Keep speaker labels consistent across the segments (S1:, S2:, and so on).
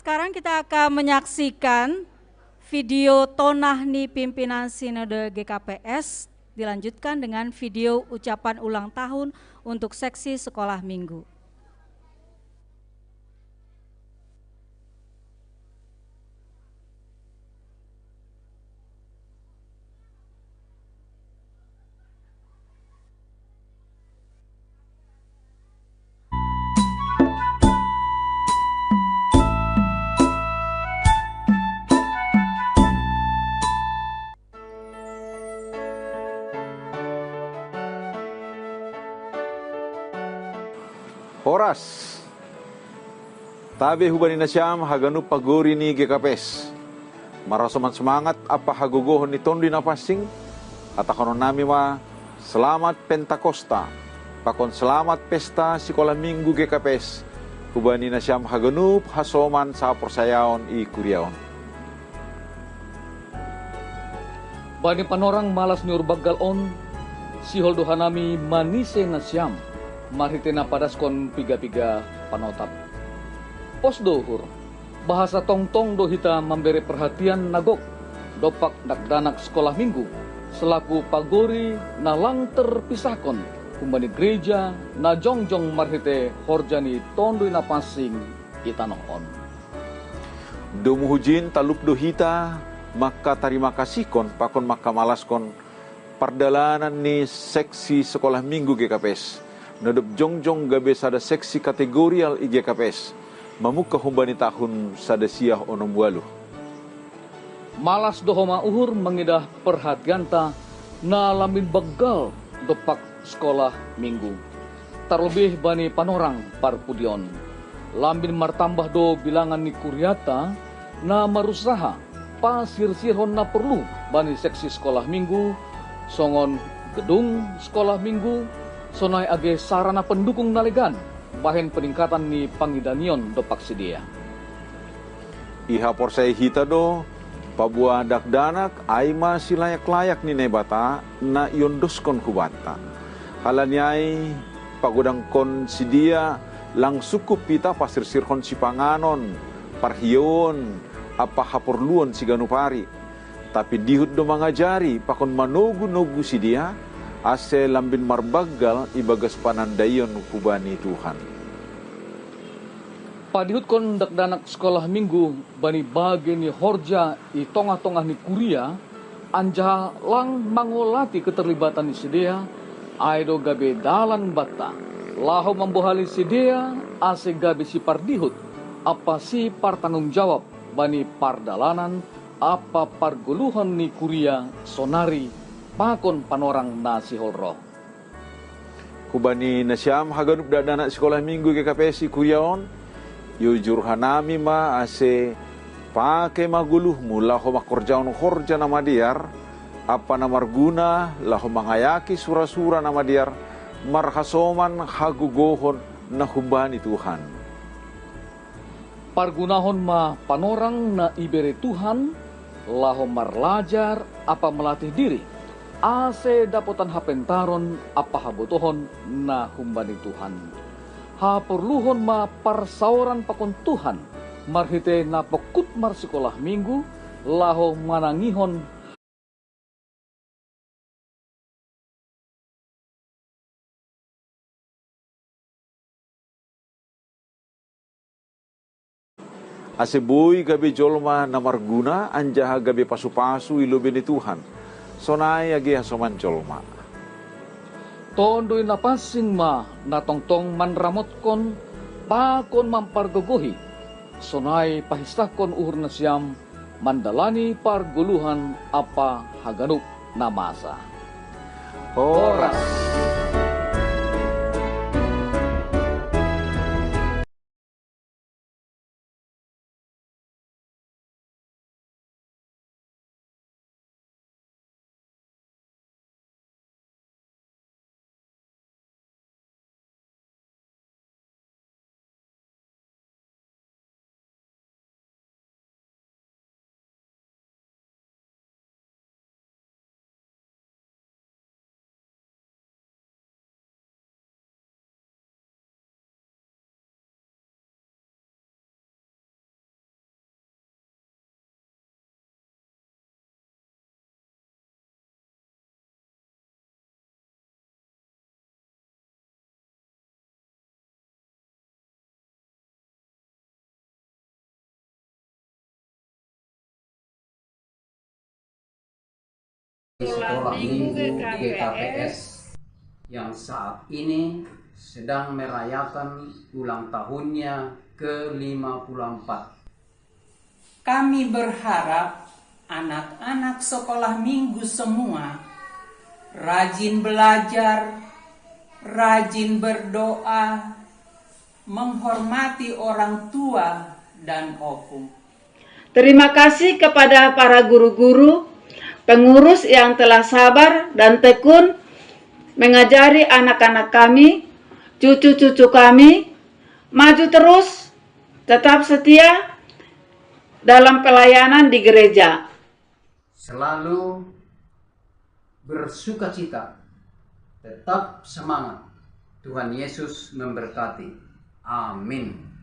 S1: Sekarang kita akan menyaksikan video Tonahni Pimpinan Sinode GKPS, dilanjutkan dengan video ucapan ulang tahun untuk seksi sekolah minggu.
S2: Horas, tabe hubani na siyam haganu paguri ni GKPS. Marasoman semangat apa hagogohon ni tondi na passing, atakonon nami ma selamat Pentakosta, pakon selamat pesta sekolah minggu GKPS. Hubani na siyam haganup hasoman sa persayaon i kuriaon.
S3: Bani panorang malas ni urbagal on, si holdohanami manise na siyam. Marhite na padaskon piga-piga panotap. Pos dohur, bahasa tongtong dohita memberi perhatian nagok, dopak dakdanak sekolah minggu, selaku pagori na lang terpisahkon, kumbani gereja na jongjong marhite horjani tondoi na pasing itanoon.
S2: Domuhujin talup dohita, maka terima kasih kon, pakon maka malaskon perdalanan ni seksi sekolah minggu GKPS. Nadop jongjong gabe sada seksi kategorial i GKPS. Mamuka humbani tahun sada siah onom walu.
S3: Malas dohoma uhur mengidah perhatianta na lamin begal dopak sekolah minggu. Terlebih bani panorang parpudion. Lamin martambah do bilangan ni kuryata na marusaha pasir-sirhon na perlu bani seksi sekolah minggu, songon gedung sekolah minggu, sonai age sarana pendukung nalegan, bahen peningkatan ni pangidanion dopak sedia.
S2: Iha porsai hita do, pabua dakdanak aima si layak-layak ni nebata na yondoskon kubata. Halanyai pagudang kon si dia lang sukup pita pasir sirhon si panganon, parhion, apa haporluon si ganupari. Tapi dihut do mangajari pakon manogu-nogu si dia, ase lambin marbagal ibagas panandayon kubani Tuhan.
S3: Padihut kon dakdanak sekolah minggu bani bagi ni horja i tongah-tongah ni kuria anja lang mangolati keterlibatan ni sedia aido gabe dalan bata laho membohali sedia ase gabe si pardihut apa si partanggung jawab bani pardalanan apa parguluhan ni kuria sonari pakon panorang nasi holro.
S2: Kubani nasyam haganup dadanak sekolah minggu GKPS kuyaon, yujur hanami ma ase pake maguluh mula ho makorjaon horja nama diar, apa namarguna laho mangayaki sura-sura nama diar, marhasoman hagugohon na hubani Tuhan.
S3: Pargunahon ma panorang na ibere Tuhan, laho marlajar apa melatih diri, ase dapotan hapentaron apa habotohon na humbani Tuhan. Haperluhon ma parsauran pakon Tuhan, marhite na pekut mar sekolah minggu, laho manangihon
S2: Ase boy gabe jolma namarguna anjaha gabe pasu-pasu ilobeni Tuhan. Sonai agi hasoman jolma.
S3: tondoi na pasing ma na tongtong manramotkon pakon mampargogohi. Sonai pahistakon uhur na siyam mandalani parguluhan apa haganup na masa.
S2: Horas.
S4: Sekolah Minggu GKPS yang saat ini sedang merayakan ulang tahunnya ke-54.
S5: Kami berharap anak-anak sekolah minggu semua rajin belajar, rajin berdoa, menghormati orang tua dan opung.
S6: Terima kasih kepada para guru-guru, pengurus yang telah sabar dan tekun mengajari anak-anak kami, cucu-cucu kami, maju terus, tetap setia dalam pelayanan di gereja.
S4: Selalu bersukacita, tetap semangat. Tuhan Yesus memberkati. Amin.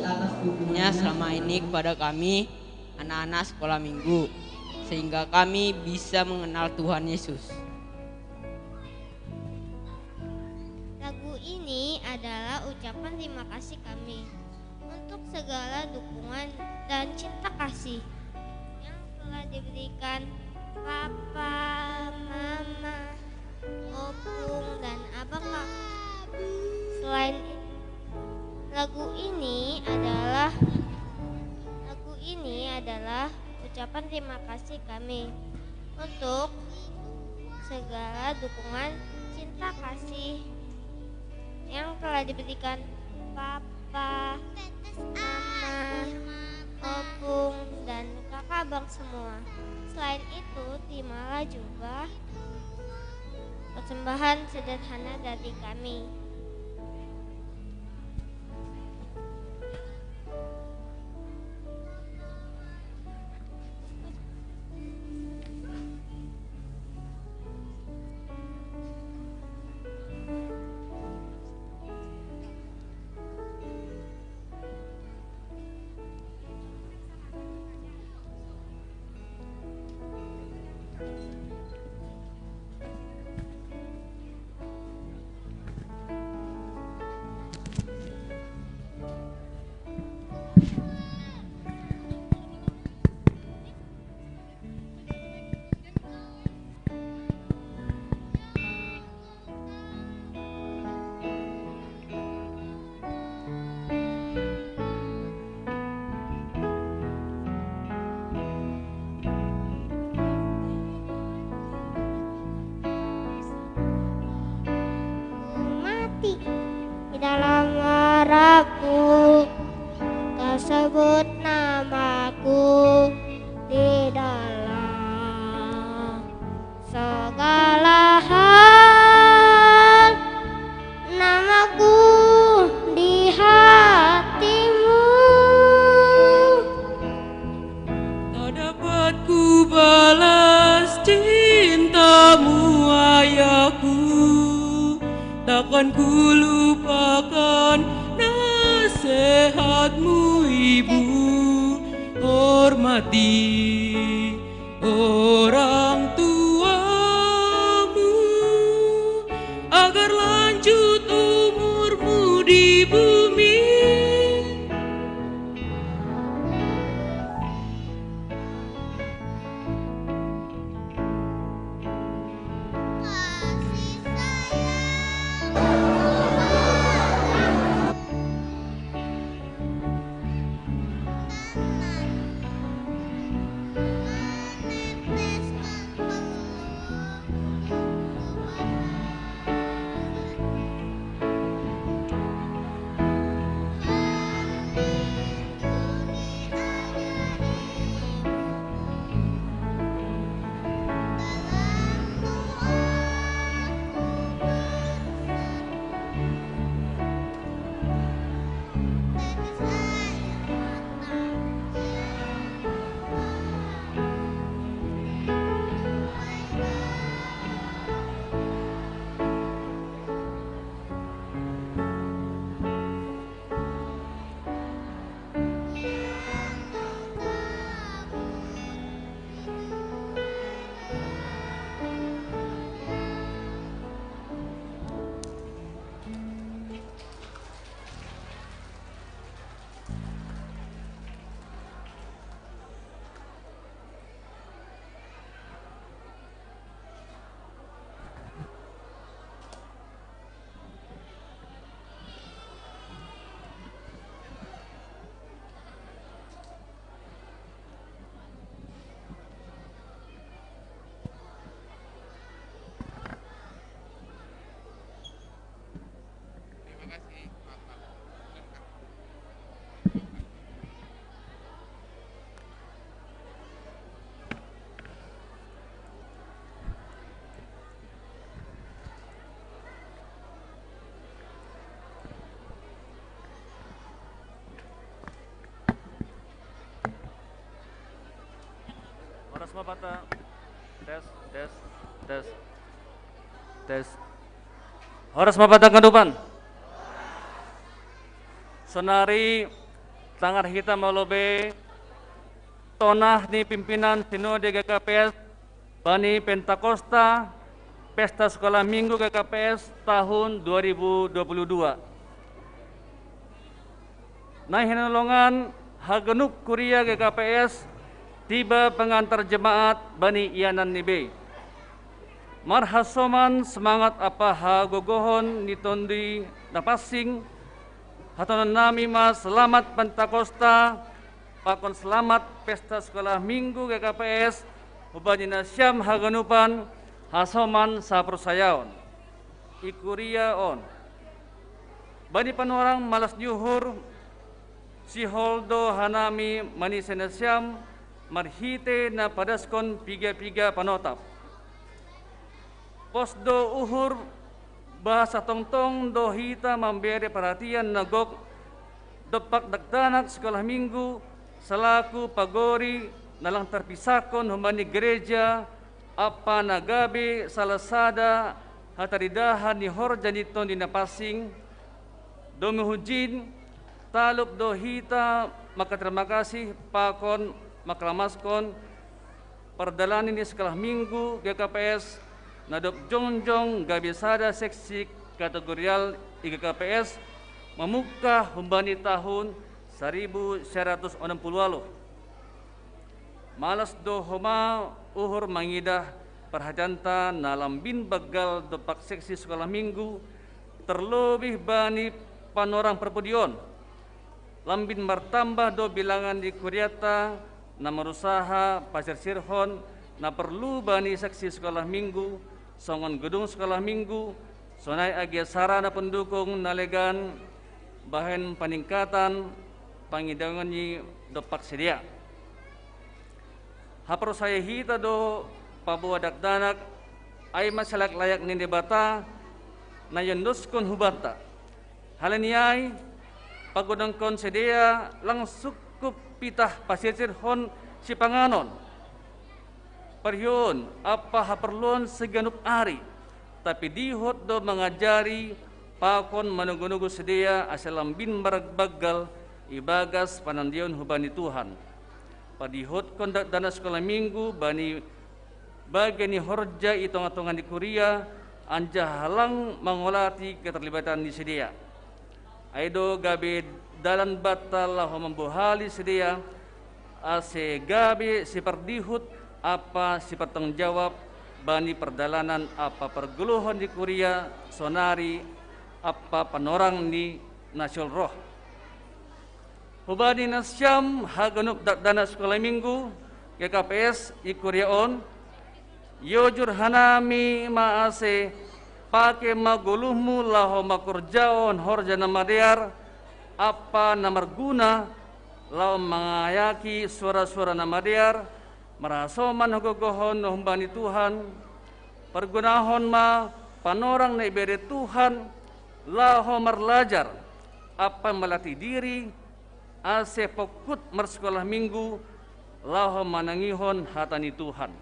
S7: atas dukungannya selama ini kepada kami, anak-anak sekolah minggu, sehingga kami bisa mengenal Tuhan Yesus.
S8: Lagu ini adalah ucapan terima kasih kami untuk segala dukungan dan cinta kasih yang telah diberikan Papa, Mama, Opung, dan Abang Kakak. Selain itu, lagu ini adalah ucapan terima kasih kami untuk segala dukungan cinta kasih yang telah diberikan Papa, Mama, Opung, dan kakak abang semua. Selain itu, terimalah juga persembahan sederhana dari kami. Dalam harapku, kau sebut namaku di dalam segala hal. Namaku di hatimu,
S9: tak dapat ku balas cintamu ayahku, takkan ku lupakan nasihatmu ibu. Hormati orang tuamu agar lanjut umurmu di bumi.
S10: Horas Mapata, tes. Horas Mapata Kandupan. Sonari sangat kita melobe tonah ni pimpinan Sinode GKPS Bani Pentakosta Pesta Sekolah Minggu GKPS tahun 2022. Nah hinulungan hagenuk kuria GKPS tiba pengantar jemaat Bani Ianan Nibe. Marhasoman semangat apa hagogohon nitondi napasing hatonan nami mas selamat Pentakosta pakon selamat Pesta Sekolah Minggu GKPS ubadina syam haganupan hasoman sapersayaon ikuria on bani panorang malas nyuhur si holdo hanami mani senasyam marhite na padaskon piga-piga panotap posdo uhur bahasa tongtong dohita memberi perhatian nagok depak dagdanak sekolah minggu selaku pagori nalang terpisahkon humani gereja apa nagabe salasada hataridahan ni horjaniton di napasing domi hujin talup dohita maka terima kasih pakon maklamaskon perdalanin di sekolah minggu GKPS nadop jongjong gabisada seksi kategorial IGKPS membuka humbani tahun 1960 malas dohoma uhur mangidah perhajanta nalambin bagal depak seksi sekolah minggu terlebih bani panorang perpudion lambin martambah do bilangan di kuriata na merusaha pasir sirhon na perlu bani seksi sekolah minggu songon gedung sekolah minggu sonai agia sarana pendukung nalegan bahan peningkatan pangidangan ni depak sedia hapro saya hita do pabuwa dakdanak ay masalak layak ni debata na yendoskon hubata halaniay pagudangkon sedia lang sukup pitah pasir hon si panganon perhyun apa haperlon seganup ari tapi dihot do mengajari pakon menunggu-nunggu sedia asalam bin baragbagal ibagas panandion hubani Tuhan padihot kondak dana sekolah minggu bani bagani horja itong-atongan di Korea anja halang mengolati keterlibatan di sedia aido gabe dalan batal lahu membuhali sedia ase gabe si perdihut apa si pertanggung jawab bani perdalanan apa pergeluhan di Korea sonari apa panorang di nasional roh hubani nasyam haganuk dana sekolah minggu GKPS i Korea on yojur hanami maase pake maguluhmu laho makurjaon horjana madear apa namarguna lao mengayaki suara-suara namadear merasoman hogogohon numbani Tuhan pergunahon ma panorang na ibere Tuhan laho merlajar apa melatih diri ase pokut mersekolah minggu laho manangihon hatani Tuhan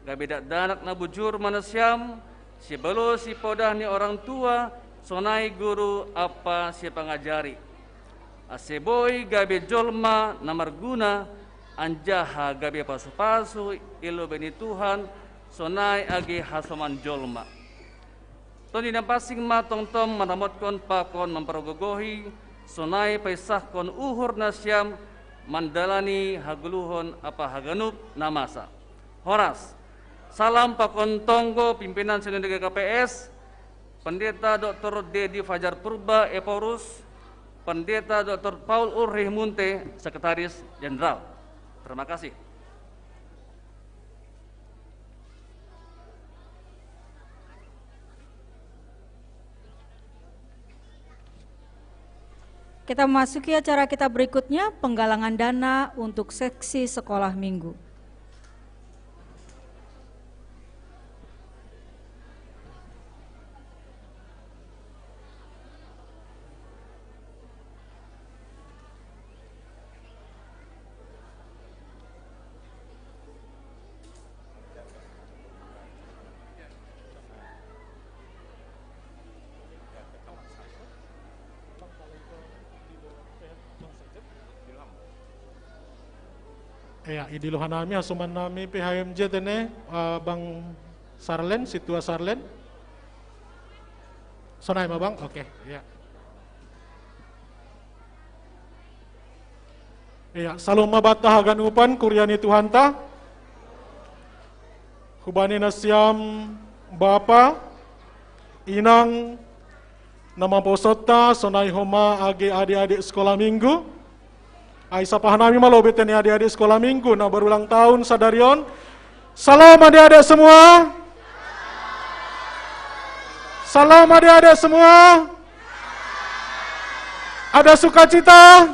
S10: gabedak danak na bujur manusiam si belo si podah ni orang tua sonai guru apa si pengajari ase boy gabe jolma namarguna anjaha gabe pasu-pasu ilo beni Tuhan sonai agi hasoman jolma toni napasing matong tom manamotkon pakon mempergogohi sonai paisahkon uhur nasyam mandalani haguluhon apa haganup namasa horas salam pakon tonggo pimpinan Sinode GKPS Pendeta Dr. Dedi Fajar Purba Eporus Pendeta Dr. Paul Ulrich Munte Sekretaris Jenderal. Terima kasih.
S1: Kita memasuki acara kita berikutnya, penggalangan dana untuk seksi sekolah minggu.
S11: Ya, idiluhan nami asuman nami PHMJ tene Bang Sarlen, Situa Sarlen. Sonai mah Bang, oke, ya. Ya, saloma bata hagan upan kuryani Tuhanta. Hubani nasiam Bapa, Inang, nama posota, sonai homa age adik-adik sekolah minggu. Aisyah pahanami malobet ini adik-adik sekolah minggu, nah berulang tahun sadarion. Salam adik-adik semua. Salam adik-adik semua. Ada sukacita?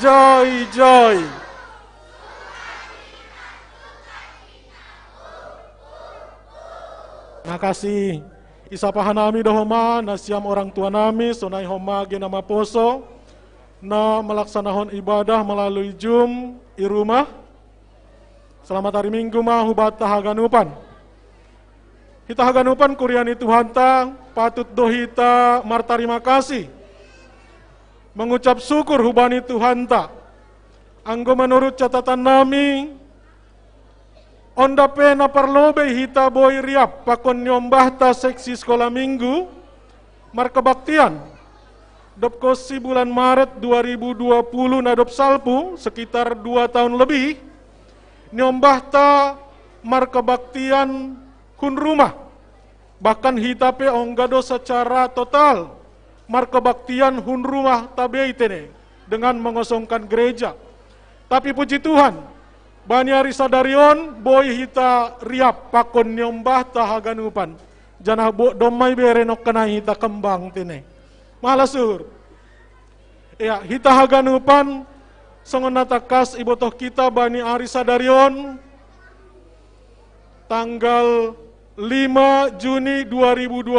S11: Joy, joy. Makasih. Isa pahanami dohoma nasiam orang tua nami sonai homa ge nama poso na melaksanakan ibadah melalui Zoom di rumah. Selamat hari Minggu mah hubata haganupan. Kita haganupan kuryani Tuhanta patut dohita martarima kasih. Mengucap syukur hubani Tuhanta. Anggo menurut catatan nami onda pena perlobe hita boy riap pakon nyombahta seksi sekolah minggu markebaktian. Dop kosi bulan Maret 2020 nadop salpu sekitar 2 tahun lebih nyombahta markebaktian kun rumah bahkan hitape onggado secara total markebaktian hun rumah tabeitene dengan mengosongkan gereja. Tapi puji Tuhan Bani Arisa Darion boy hita riap pakon nyombahta haganupan janah bo domai berenok kena hita kembang tene. Malasur. Ya, hita haganupan songonata kas ibotoh kita Bani Arisa Darion tanggal 5 Juni 2022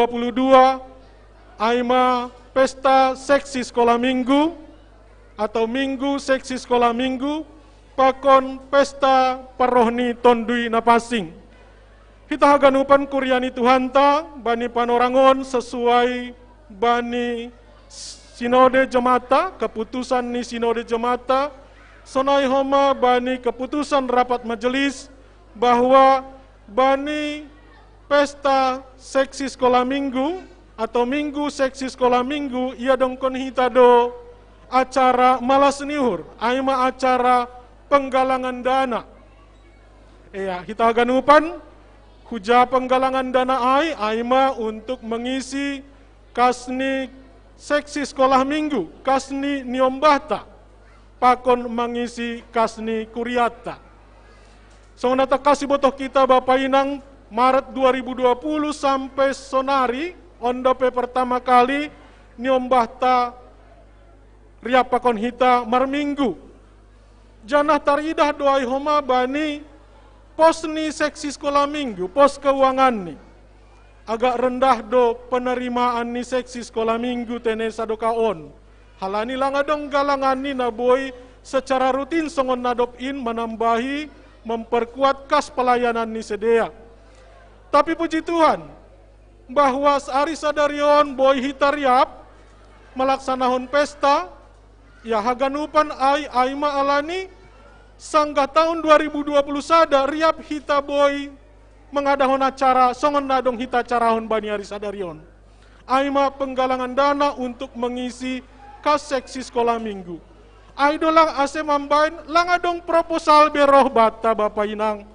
S11: Aima pesta seksi sekolah minggu atau minggu seksi sekolah minggu pakon pesta parohni tondui napasing. Hita haganupan kuryani Tuhanta Bani Panorangon sesuai Bani Sinode Jemata, keputusan ni Sinode Jemata, sonai homa Bani keputusan rapat majelis bahwa Bani pesta seksi sekolah minggu atau minggu seksi sekolah minggu ia dongkon hita do acara malas nihur, aima acara penggalangan dana. Ya, hita ganupan huja penggalangan dana aima untuk mengisi kasni seksi sekolah minggu, kasni niombahta, pakon mengisi kasni kuriata. Songonata kasih botoh kita Bapak Inang Maret 2020 sampai sonari ondope pertama kali niombahta riap pakon hita marminggu. Janah taridah doai homa Bani posni seksi sekolah minggu, pos keuangan nih. Agak rendah do penerimaan ni seksi sekolah minggu tene sadokaon. Halani langadong galangan ni naboy secara rutin songon nadopin menambahi memperkuat kas pelayanan ni sedia. Tapi puji Tuhan bahwa Arisa Darion boy hitariap melaksanakan pesta ya haganupan aima alani sangga tahun 2020 sada riap hita boy mengadahon acara songon nadong hita carahon Bani Arisa Darion. Aima penggalangan dana untuk mengisi kas seksi sekolah minggu. Aido lang ase mambain langadong proposal beroh bata Bapak Inang.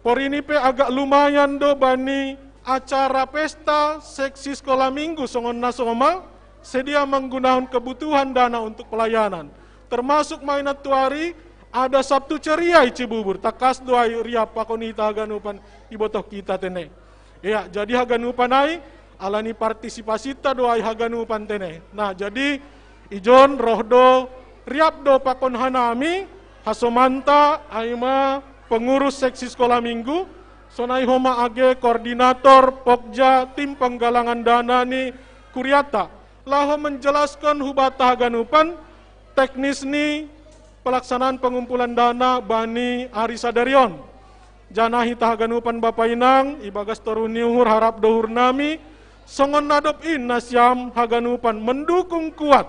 S11: Por ini pe agak lumayan do Bani acara pesta seksi sekolah minggu songon nasoma sedia menggunakan kebutuhan dana untuk pelayanan. Termasuk mainat tuari ada Sabtu ceria Cibubur takas doai riap pakon hita haganupan ibotoh kita tene. Ya, jadi haganupan ai alani partisipasi ta doai haganupan tene. Nah, jadi ijon rohdo riap do pakon hanami hasomanta aima pengurus seksi sekolah minggu sonai homa age koordinator pokja tim penggalangan dana ni kuriata laho menjelaskan hubata haganupan teknis ni pelaksanaan pengumpulan dana Bani Arisa Darion. Janah hita haganupan Bapak Inang, ibagas torun niuhur harap dohur nami, songon nadop in nasyam haganupan mendukung kuat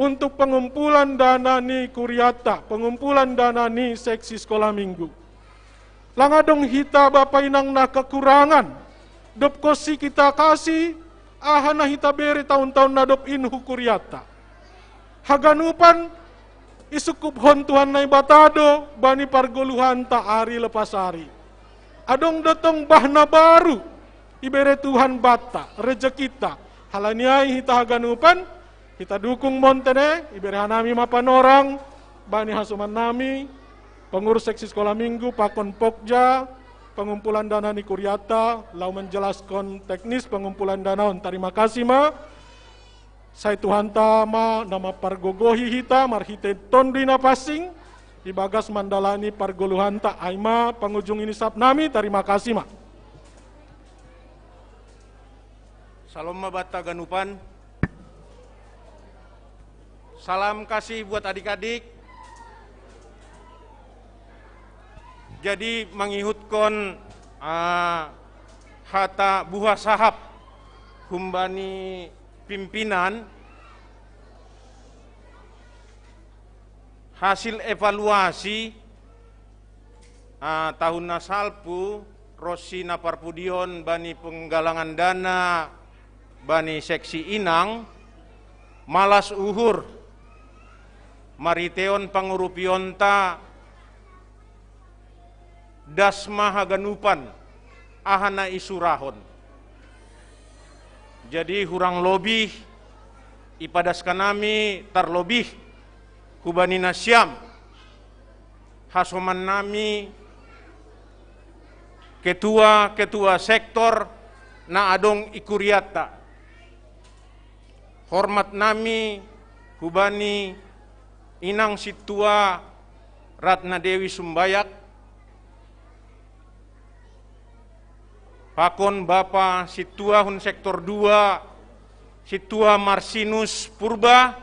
S11: untuk pengumpulan dana ni Kuriata, pengumpulan dana ni seksi sekolah minggu. Langadong hita Bapak Inang na kekurangan, dop kosi kita kasih, ahana hita beri tahun-tahun na dop inhu Kuriata. Haganupan, isukup hon Tuhan nai batado, bani pargoluhan ta ari lepas hari. Adong datang bahna baru, ibere Tuhan bata, rejekita. Halaniai hita haganupan, kita dukung montene, ibere hanami mapan orang, bani hasuman nami, pengurus seksi sekolah minggu, Pakon Pokja, pengumpulan dana ni Kuriata, lau menjelaskan teknis pengumpulan dana. Terima kasih ma. Saya Tuhan tama nama pargogohi hita, marhite tondui napasing, di bagas mandalani pargoluhanta aima pengujung ini sab nami. Terima kasih ma.
S12: Salam mabata ganupan. Salam kasih buat adik-adik. Jadi mengihutkan hata buah sahab humbani pimpinan hasil evaluasi tahun nasalpu Rosi Naparpudion bani penggalangan dana bani seksi Inang malas uhur mariteon pangurupionta dasma haganupan ahana isurahon. Jadi hurang lobih ipadas kanami tarlobih hubani nasyam hasoman nami ketua sektor na adong ikuriata. Hormat nami hubani Inang Situa Ratna Dewi Sumbayak, Pakon Bapa Situa Hun Sektor 2, Situa Marsinus Purba,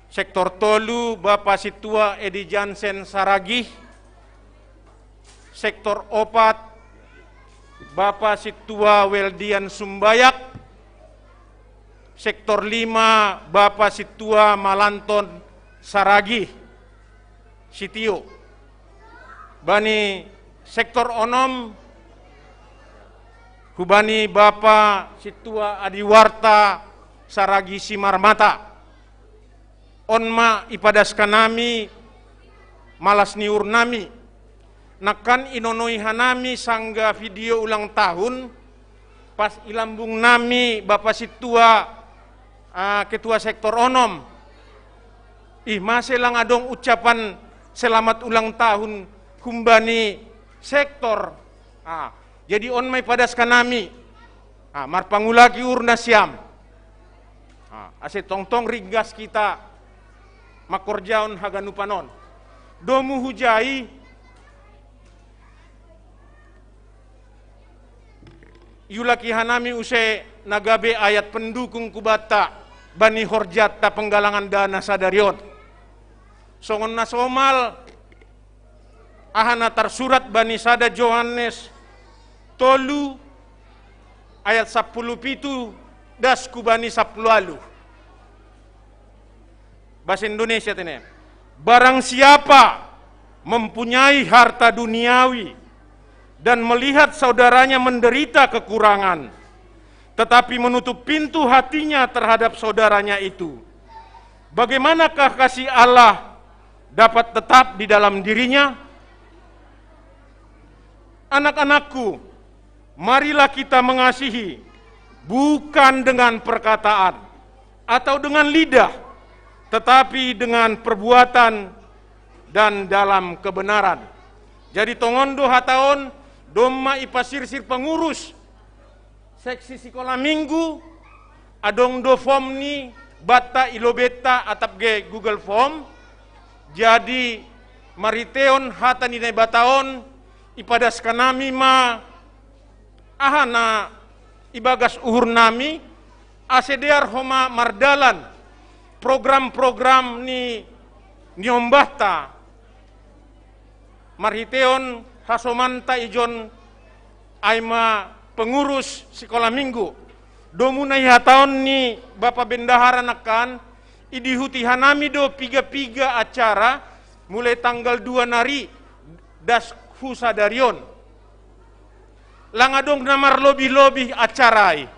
S12: Sektor Tolu Bapa Situa Edi Jansen Saragih, Sektor Opat Bapa Situa Weldian Sumbayak, Sektor 5 Bapa Situa Malanton Saragih Sitio, bani Sektor Onom hubani Bapa Situa Adiwarta Saragi Simarmata. Onma ipadas kanami malas niur nami nakan inonoi hanami sangga video ulang tahun pas ilambung nami Bapa Situa ketua sektor onom masih lang adong ucapan selamat ulang tahun humbani sektor. Jadi on may padas kanami marpangulagi urna siam ase tongtong ringgas kita makorjaon haganupanon domu hujai yulaki hanami use nagabe ayat pendukung kubata bani horjat ta penggalangan dana sadarion songon nasomal ahana tersurat bani sada Johannes tolu ayat 10 pitu das kubani 10 lalu bahasa Indonesia ini. Barang siapa mempunyai harta duniawi dan melihat saudaranya menderita kekurangan tetapi menutup pintu hatinya terhadap saudaranya itu, bagaimanakah kasih Allah dapat tetap di dalam dirinya? Anak-anakku, marilah kita mengasihi bukan dengan perkataan atau dengan lidah, tetapi dengan perbuatan dan dalam kebenaran. Jadi tongondo hataon domma ipasirsir pengurus seksi sekolah minggu adong do form ni bata ilobeta atap ge Google Form. Jadi mariteon hata ninai bataon ipadas kanami ma ahana ibagas uhur nami asedear homa mardalan program-program ni nyombahta marhiteon hasomanta ijon aima pengurus sekolah minggu domunai hataon ni Bapak Bendahara nakan idihuti hanami do piga-piga acara mulai tanggal 2 nari das husadarion. Langadong namar lebih-lebih acarai.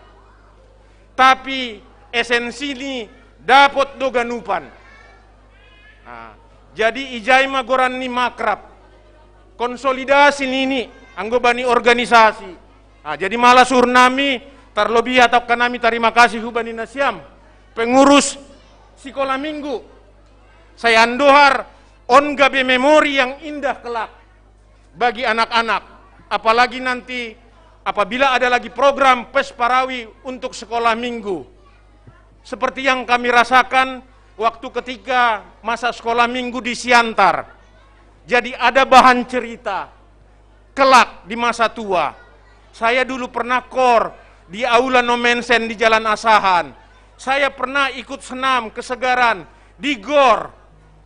S12: Tapi esensi ini dapat do ganupan. Nah, jadi ijai magoran ni makrab. Konsolidasi ini anggobani organisasi. Nah, jadi malah surnami terlebih atau kanami terima kasih hubani nasiam pengurus sekolah minggu. Saya andohar on gabe memori yang indah kelak bagi anak-anak. Apalagi nanti apabila ada lagi program Pesparawi untuk sekolah minggu. Seperti yang kami rasakan waktu ketika masa sekolah minggu di Siantar. Jadi ada bahan cerita kelak di masa tua. Saya dulu pernah kor di Aula Nomensen di Jalan Asahan. Saya pernah ikut senam kesegaran di Gor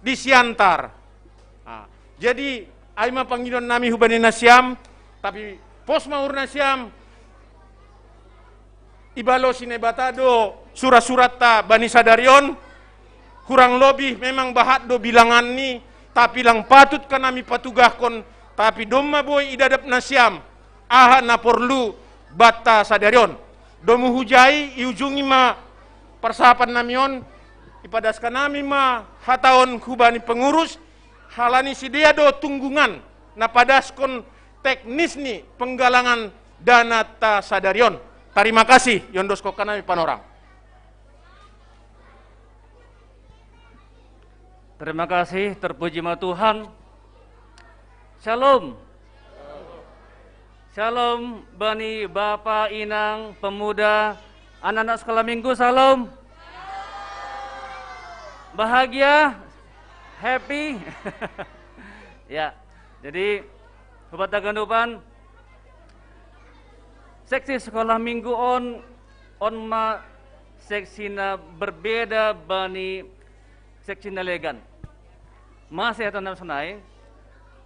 S12: di Siantar. Nah, jadi aima panggilan nami hubani nasiam, tapi pos maur nasiam ibalo sinebatado surat-surat ta bani sadarion kurang lebih memang bahat do bilangan ni, tapi lang patut kanami patugahkon, tapi domma boy idadap nasiam aha na porlu bata sadarion domu hujai iujungi ma persahapan namion ipadaskan nami ma hataon hubani pengurus halani sidia do tunggungan na padaskon teknis ni penggalangan dana ta sadarion. Terima kasih yondosko kanami panorang.
S10: Terima kasih, terpuji ma Tuhan. Shalom. Shalom bani bapak, inang, pemuda, anak-anak sekolah minggu, shalom. Bahagia, happy. Ya, jadi Sobat Tagandupan, seksi sekolah minggu on ma seksina berbeda bani seksina legan. Masih atau nam senai,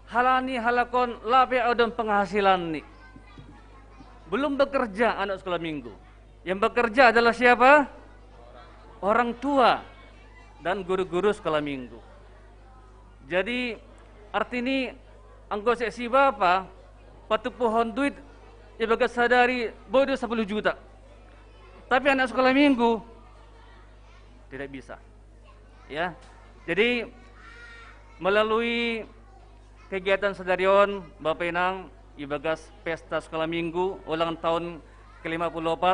S10: halani halakon lape odon penghasilan ni. Belum bekerja anak sekolah minggu. Yang bekerja adalah siapa? Orang tua dan guru-guru sekolah minggu. Jadi artinya anggota seksi bapa patu pohon duit ibaga sadari bodoh 10 juta. Tapi anak sekolah minggu tidak bisa. Ya. Jadi melalui kegiatan sadarion Bapak Inang ibagas pesta sekolah minggu ulang tahun ke-54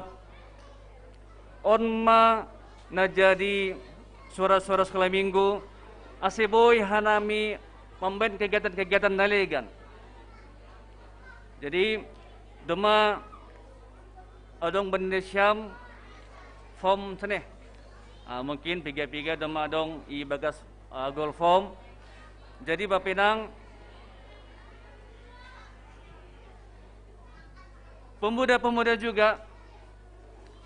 S10: onma na jadi suara-suara sekolah minggu aseboy hanami memben kegiatan-kegiatan nalegan. Jadi dema adong bendesyam form seneh. Mungkin piga-piga dema adong i bagas gol form. Jadi Bapak Inang pemuda-pemuda juga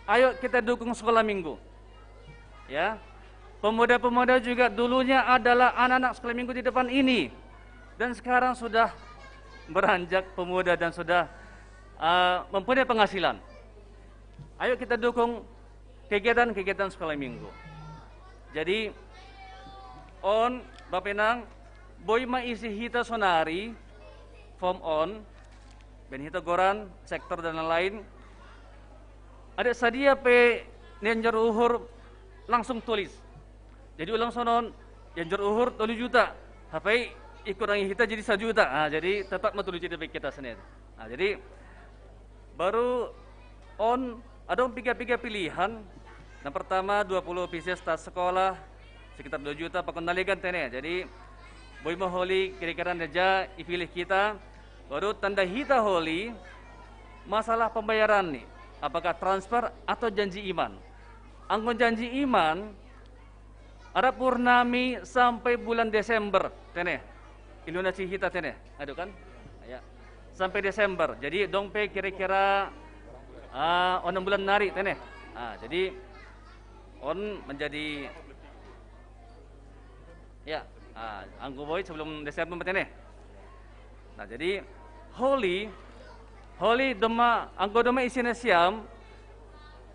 S10: ayo kita dukung sekolah minggu. Ya. Pemuda-pemuda juga dulunya adalah anak-anak sekolah minggu di depan ini dan sekarang sudah beranjak pemuda dan sudah mempunyai penghasilan. Ayo kita dukung kegiatan-kegiatan sekolah minggu. Jadi on Bapak Inang boy ma isi hita sonari form on ben hita goran sektor dan lain ada sadia pe nenjar uhur langsung tulis. Jadi ulang sonon nenjar uhur 2 juta. Hapai ikut orang hita jadi 1 juta. Jadi tetap metulis jadi kita sendiri. Jadi baru on ada 3 pilihan. Yang pertama 20 pieces tas sekolah sekitar 2 juta pakondalikan tene. Jadi boy maholi kira-kira aja ipilih kita. Baru tanda hita holi masalah pembayaran nih. Apakah transfer atau janji iman? Anggon janji iman ada purnami sampai bulan Desember tene. Ilunasi hita tene. Aduh kan? Ya. Sampai Desember. Jadi dongpe kira-kira 6 bulan nari tene. Jadi on menjadi ya anggo boy sebelum Desember tene. Nah, jadi holy dema anggo dema isina siam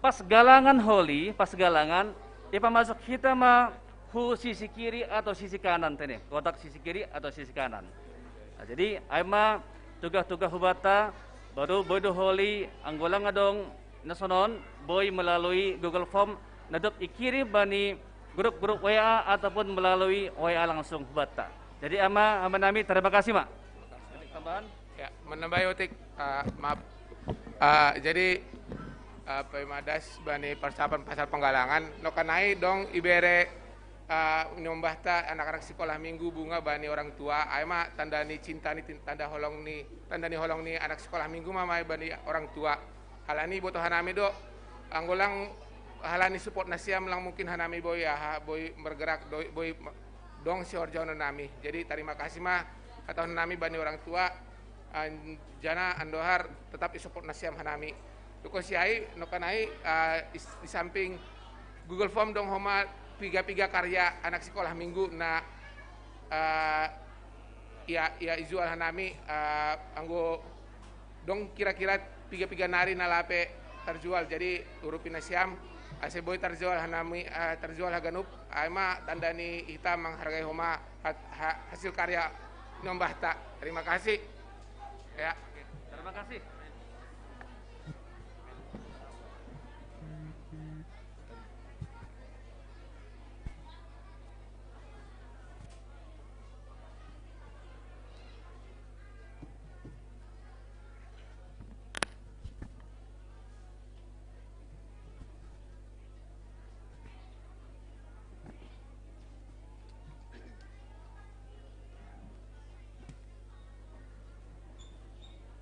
S10: pas galangan holy, pas galangan Ipa masuk kita mah hu sisi kiri atau sisi kanan tene, kotak sisi kiri atau sisi kanan. Nah, jadi aima tugas-tugas hubata baru bodo holi anggolang adong nasonon boy melalui Google Form nadop ikiri bani grup-grup WA ataupun melalui WA langsung hubata. Jadi ama nami terima kasih mak. Tambahan?
S13: Ya, menambah otik maaf. Jadi pemadas bani persiapan pasal penggalangan no kanai dong ibere nyombah ta anak-anak sekolah minggu bunga bani orang tua aima tanda ni cinta ni tanda holong ni anak sekolah minggu mama bani orang tua halani boto hanami do anggolang halani support nasiam lang mungkin hanami boy boy bergerak boy dong si orjono nami. Jadi terima kasih mah atau hanami bani orang tua jana andohar tetap support nasiam hanami. Duko siai no kanai di samping Google Form dong homa piga karya anak sekolah minggu na ya izual hanami anggo dong kira-kira piga nari na lape terjual. Jadi urupin nasiam aseboy terjual hanami terjual haganup aima tandani hitam menghargai homa hasil karya nyombah tak. Terima kasih ya.
S10: Terima kasih.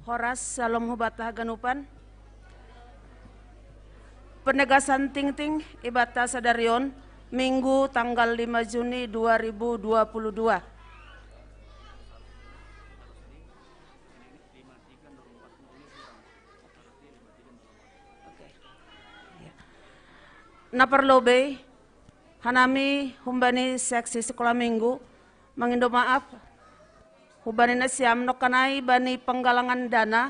S14: Horas Salom Hubata Ganupan Penegasan Ting-Ting Ibata Sadarion Minggu tanggal 5 Juni 2022. Naparlobe hanami humbani seksi sekolah minggu mengindo maaf hubani nasiam no kanai bani penggalangan dana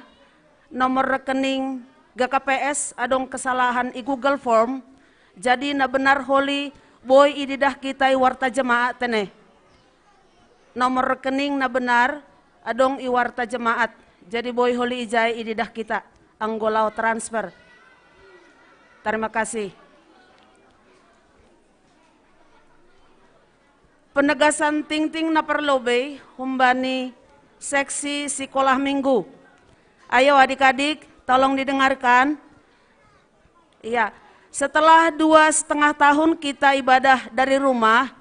S14: nomor rekening GKPS adong kesalahan i Google Form jadi na benar holi boy ididah kita warta jemaat tene nomor rekening na benar adong i warta jemaat jadi boy holi ijai ididah kita anggolau transfer. Terima kasih. Penegasan Ting-Ting naperlobe humbani seksi sekolah minggu. Ayo adik-adik tolong didengarkan. Iya, setelah 2,5 tahun kita ibadah dari rumah,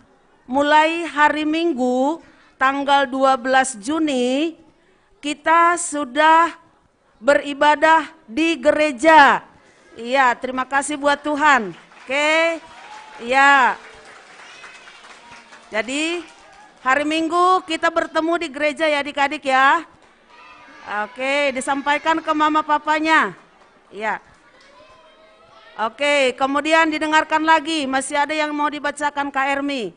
S14: mulai hari Minggu tanggal 12 Juni kita sudah beribadah di gereja. Iya, terima kasih buat Tuhan. Oke, iya. Jadi hari Minggu kita bertemu di gereja ya adik-adik ya. Oke, disampaikan ke mama papanya. Ya. Oke, kemudian didengarkan lagi. Masih ada yang mau dibacakan Kak Ermi.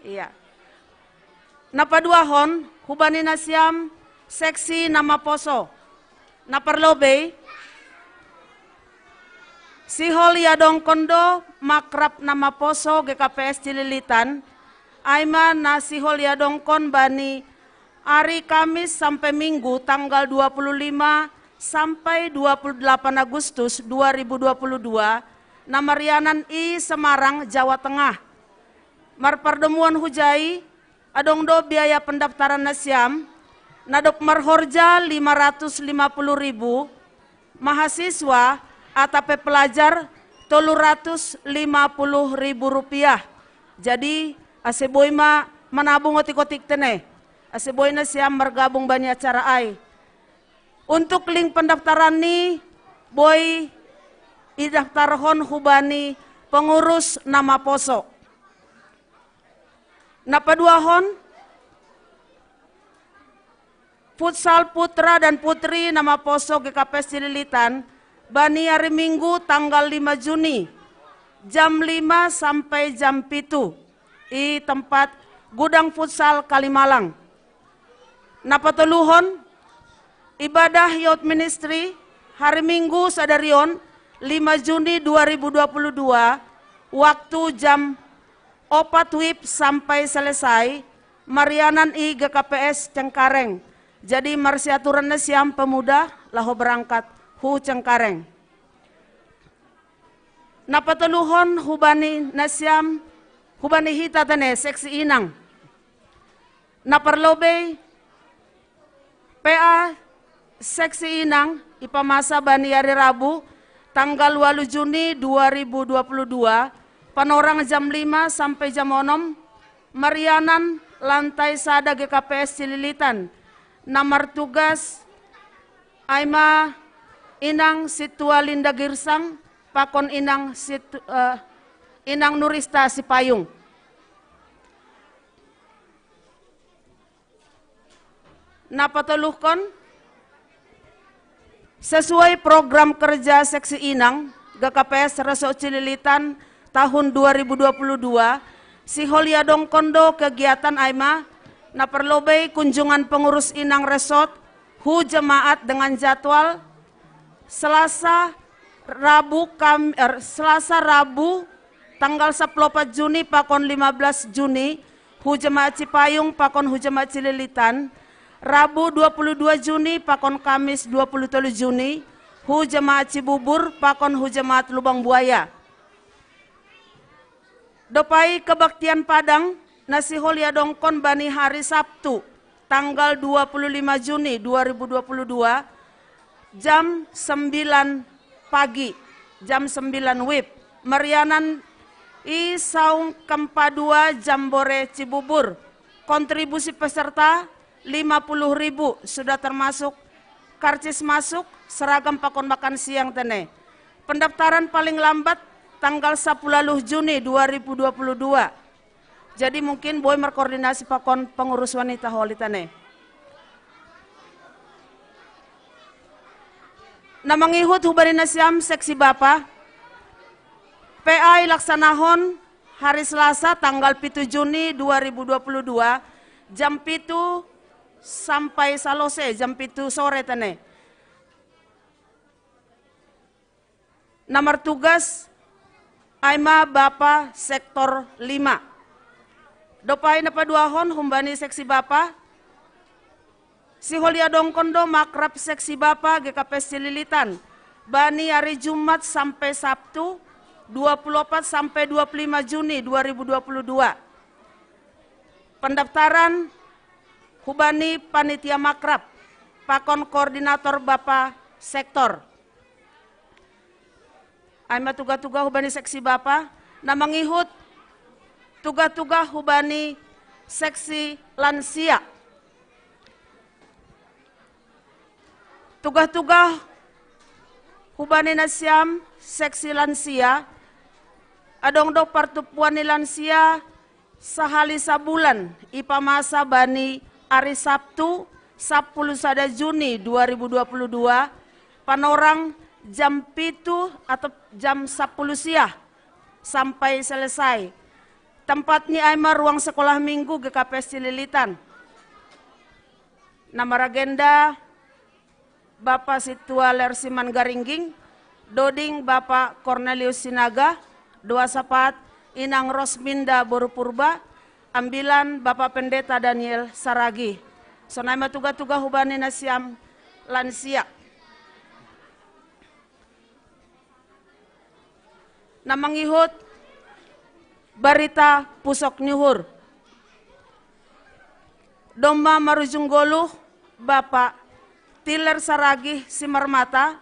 S14: Iya. Napa dua hon, hubani nasiam, seksi nama poso. Naparlobe, Sihol Yadong Kondo makrab nama poso GKPS Cililitan Aiman na Sihol Yadong Kon bani hari Kamis sampai Minggu tanggal 25 sampai 28 Agustus 2022 Namarianan I Semarang Jawa Tengah Marpardemuan Hujai adong do biaya pendaftaran nasiam nadok marhorja 550.000 mahasiswa ATP pelajar Rp350.000. Jadi aseboy ma menabung otik-otik tene. Aseboy na siam bergabung banyak acara ai. Untuk link pendaftaran ni boy idaftarhon hubani pengurus nama poso. Napa dua hon? Futsal putra dan putri nama poso GKPS Cililitan bani hari Minggu tanggal 5 Juni jam 5 sampai jam 7 di tempat Gudang Futsal Kalimalang. Napa teluhon ibadah Youth Ministry hari Minggu sadarion 5 Juni 2022 waktu jam 4 WIB sampai selesai, Marianan I GKPS Cengkareng. Jadi marsiaturan siam pemuda laho berangkat hu Cengkareng. Napatuluhon hubani nasiam hubani hita tane seksi inang. Naparlobe PA seksi inang ipamasa bani hari Rabu tanggal 8 Juni 2022 panorang jam 5 sampai jam 6 Marianan lantai sada GKPS Cililitan. Namar tugas Aima Inang Situa Linda Girsang pakon Inang Inang Nurista Sipayung. Napatuluhkon sesuai program kerja seksi Inang GKPS Reso Cililitan tahun 2022 si Holiadong Kondo kegiatan Aima naperlobei kunjungan pengurus Inang Resort hu jemaat dengan jadwal Selasa Rabu tanggal 14 Juni pakon 15 Juni hu jemaat Cipayung pakon hu jemaat Cililitan, Rabu 22 Juni pakon Kamis 23 Juni hu jemaat Cibubur pakon hu jemaat Lubang Buaya. Dopai kebaktian Padang nasi Holiadongkon bani hari Sabtu tanggal 25 Juni 2022 jam 9 pagi jam 9 WIB Marianan I Saung Kempa 2 Jambore Cibubur. Kontribusi peserta 50.000 sudah termasuk karcis masuk seragam pakon makan siang tene. Pendaftaran paling lambat tanggal 10 Juni 2022. Jadi mungkin boy merkoordinasi pakon pengurus wanita holitane. Namangihut hubarina siam seksi Bapa. PA laksanahon hari Selasa tanggal 7 Juni 2022 jam 7 sampai salose jam 7 sore tane. Nomor tugas Aima Bapa sektor 5. Dopai napaduahon humbani seksi Bapa si Holiadong Kondo makrab seksi Bapa GKPS Cililitan bani hari Jumat sampai Sabtu 24 sampai 25 Juni 2022. Pendaftaran hubani panitia makrab pakon koordinator Bapa sektor. Aima tuga-tuga hubani seksi Bapa namangihut tuga-tuga hubani seksi lansia. Tuga-tuga hubani nasiam seksi lansia. Adong do partupuan ni lansia sahali sabulan ipamasa bani hari Sabtu 10 sada Juni 2022 panorang jam 7 atau jam 10 siang sampai selesai. Tempatnya Aima ruang sekolah minggu GKPS Cililitan. Nama agenda Bapak Situa Lersiman Garingging, Doding Bapak Cornelius Sinaga, Dua Sapat Inang Rosminda Borupurba, ambilan Bapak Pendeta Daniel Saragi. Sonaima tuga-tuga hubani nasiam lansia. Namangihut Barita Pusok Nyuhur. Domba Marujung Goluh Bapak Tiler Saragi Simarmata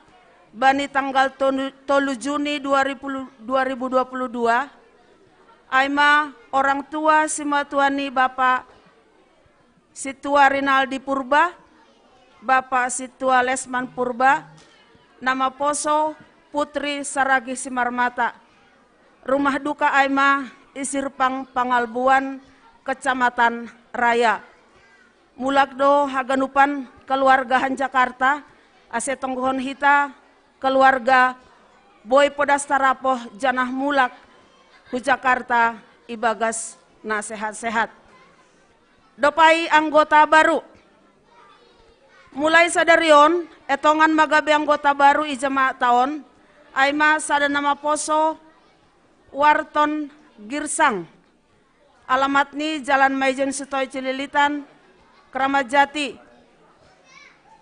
S14: bani tanggal 3 Juni 2022. Aima orang tua Simatuani Bapak Situa Rinaldi Purba, Bapak Situa Lesman Purba, nama poso Putri Saragi Simarmata. Rumah duka Aima Isirpang Pangalbuan, Kecamatan Raya. Mulakdo Haganupan, keluarga Han Jakarta, Ase Tonggohon Hita, keluarga Boy Podastarapoh Janah Mulak, Hu Jakarta, Ibagas na sehat-sehat. Dopai anggota baru. Mulai sadarion, etongan magabe anggota baru ijama tahun, Aima sada nama poso, Warton Girsang. Alamat ni Jalan Maijen Setoy Cililitan, Kramat Jati.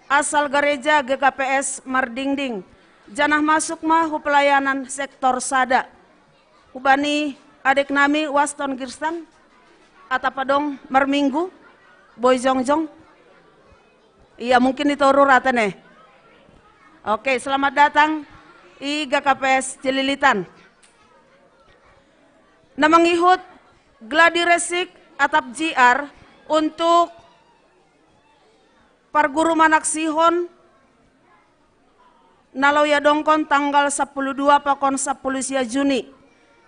S14: Asal gereja GKPS Mardingding. Janah masuk mah pelayanan sektor sada. Hubani adik nami Waston Girsang. Atapadong Marminggu. Boy Jongjong. Iya mungkin itu rata nih. Oke, selamat datang i GKPS Cililitan. Namangihut gladi resik atap JR untuk parguru manaksihon nalau ya dongkon tanggal 12 pakon 10 sia Juni.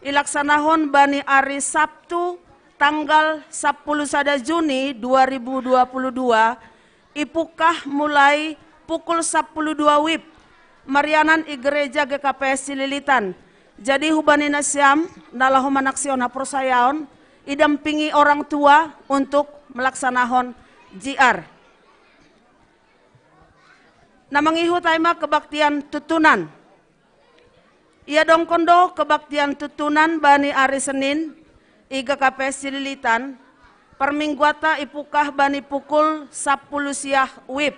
S14: Ilaksanahon bani hari Sabtu tanggal 10 sada Juni 2022 ipukah mulai pukul 12 WIB Marianan i gereja GKPS Cililitan. Jadi hubanina siam nalahu manaksiona prosayaon idampingi orang tua untuk melaksanakan JR. Namangihu taima kebaktian tutunan. Ia dongkondo kebaktian tutunan bani hari Senin i GKPS Cililitan. Permingguata ipukah bani pukul 10 siah WIB.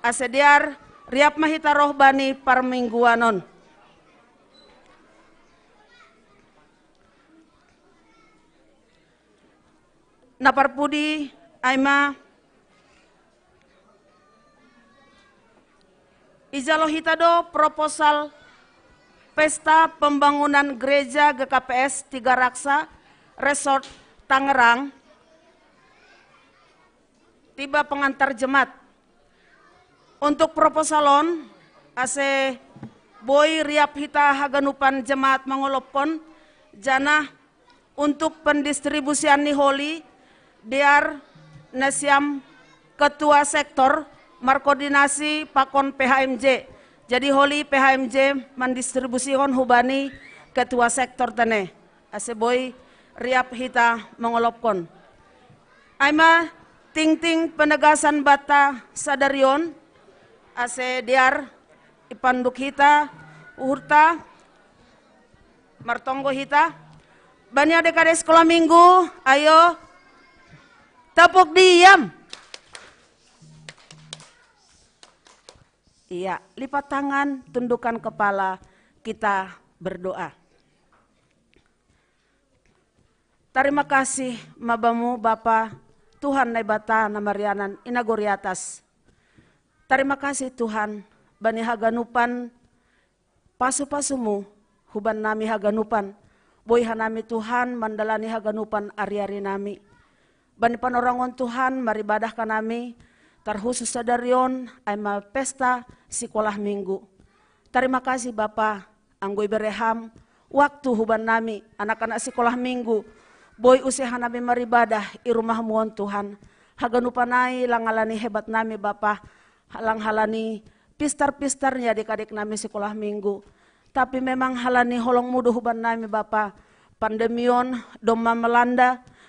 S14: Asediar riap mahita roh bani permingguanon. Naparpudi aima ijalohitado proposal pesta pembangunan gereja GKPS Tiga Raksa Resort Tangerang tiba pengantar jemaat. Untuk proposalon ase boy riap hita haganupan jemaat mangolopon janah untuk pendistribusian niholi Diar Nasiam Ketua Sektor Markoordinasi Pakon PHMJ. Jadi holi PHMJ mendistribusikan hubani Ketua Sektor tene. Aseboy riap hita mengolopkon. Aima ting-ting penegasan bata sadarion. Ase diar ipanduk hita uhurta martonggo hita. Bani adik-adik sekolah minggu, ayo tepuk diam. Iya, lipat tangan, tundukkan kepala, kita berdoa. Terima kasih mabamu Bapa Tuhan naibata namarianan inagori atas. Terima kasih Tuhan, bani haganupan pasu-pasumu, huban nami haganupan, boy hanami Tuhan mandalani haganupan ari-ari nami. Bani panorangon Tuhan maribadah kanami terkhusus sadarion aima pesta sekolah minggu. Terima kasih Bapa anggoy bereham waktu huban nami anak-anak sekolah minggu boy usaha nami maribadah i rumah muon Tuhan. Haganupanai langalani hebat nami Bapa halang halani pistar-pistarnya adik-adik nami sekolah minggu. Tapi memang halani holong mudu huban nami Bapa pandemion doma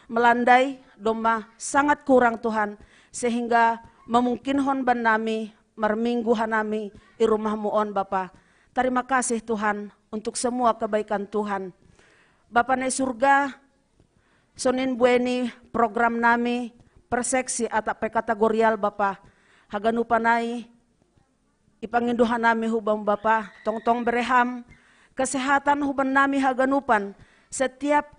S14: melandai doma sangat kurang Tuhan sehingga memungkinkan ban nami marminggu hanami i rumah muon Bapa. Terima kasih Tuhan untuk semua kebaikan Tuhan. Bapa nai surga sonin bueni program nami perseksi atau pekategorial Bapa haganupanai ipanginduhan nami hubang Bapa tong-tong bereham kesehatan huban nami haganupan setiap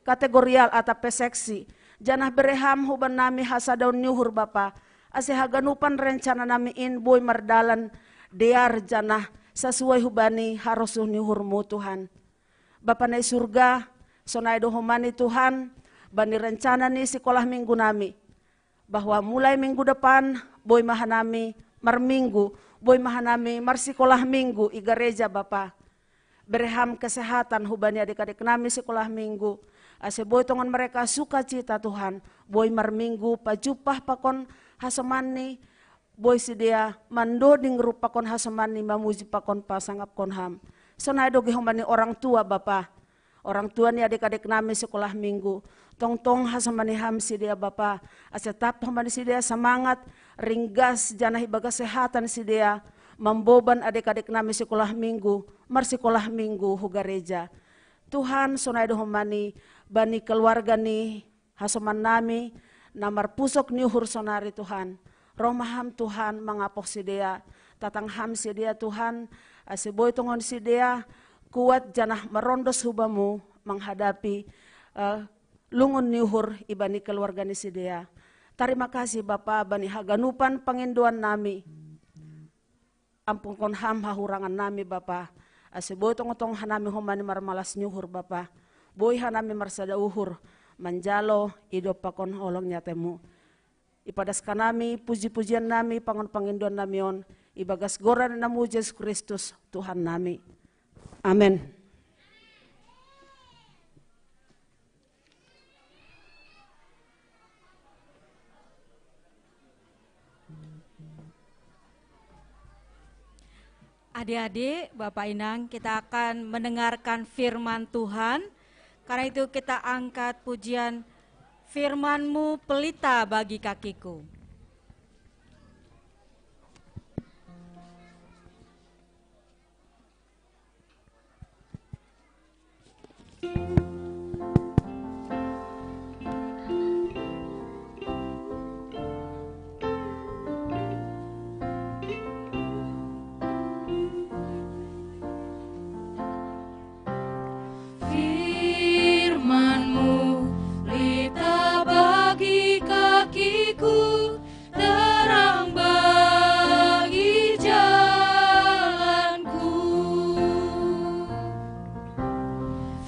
S14: kategorial atau peseksi janah bereham huban nami hasadaun nyuhur Bapa ase haganupan rencana nami in boy mardalan dear janah sesuai hubani harusuh nyuhurmu Tuhan. Bapa nai surga sonai dohomani Tuhan bani rencana ni sekolah minggu nami bahwa mulai minggu depan boy mahanami marminggu boy mahanami marsikolah minggu i gereja Bapa bereham kesehatan hubani adik-adik nami sekolah minggu ase boy tongan mereka sukacita Tuhan boy marminggu pajupah pakon hasamani boy sedia mandoding rupakon hasamani mamuji pakon pasangap konham sonai dogi homani orang tua Bapa orang tua ni adik-adik nami sekolah minggu tong-tong hasamani ham sedia Bapa ase tap homani sedia semangat ringgas janah ibaga kesehatan sedia memboban adik-adik nami sekolah minggu marsekolah minggu hu gereja Tuhan sonai dohomani bani keluarga ni hasoman nami namar pusok niuhur sonari Tuhan. Romaham Tuhan mangapok si dia, tatang ham si dia Tuhan, asiboy tongon si dia, kuat janah merondos hubamu menghadapi lungun niuhur ibani keluarga ni si dia. Terima kasih Bapa bani haganupan penginduan nami. Ampun ham hahurangan nami Bapa. Asiboy tong hanami homani marmalas nyuhur Bapa. Boy hanami marsada uhur manjalo idop pakon holong nyatemu. Ipadaskan nami puji-pujian nami pangon penginduan nami on. Ibagas goran namu Yesus Kristus Tuhan nami. Amin.
S1: Adik-adik, Bapak Inang, kita akan mendengarkan firman Tuhan. Karena itu kita angkat pujian firman-Mu pelita bagi kakiku.
S9: Firman-Mu pelita bagi kakiku, terang bagi jalanku.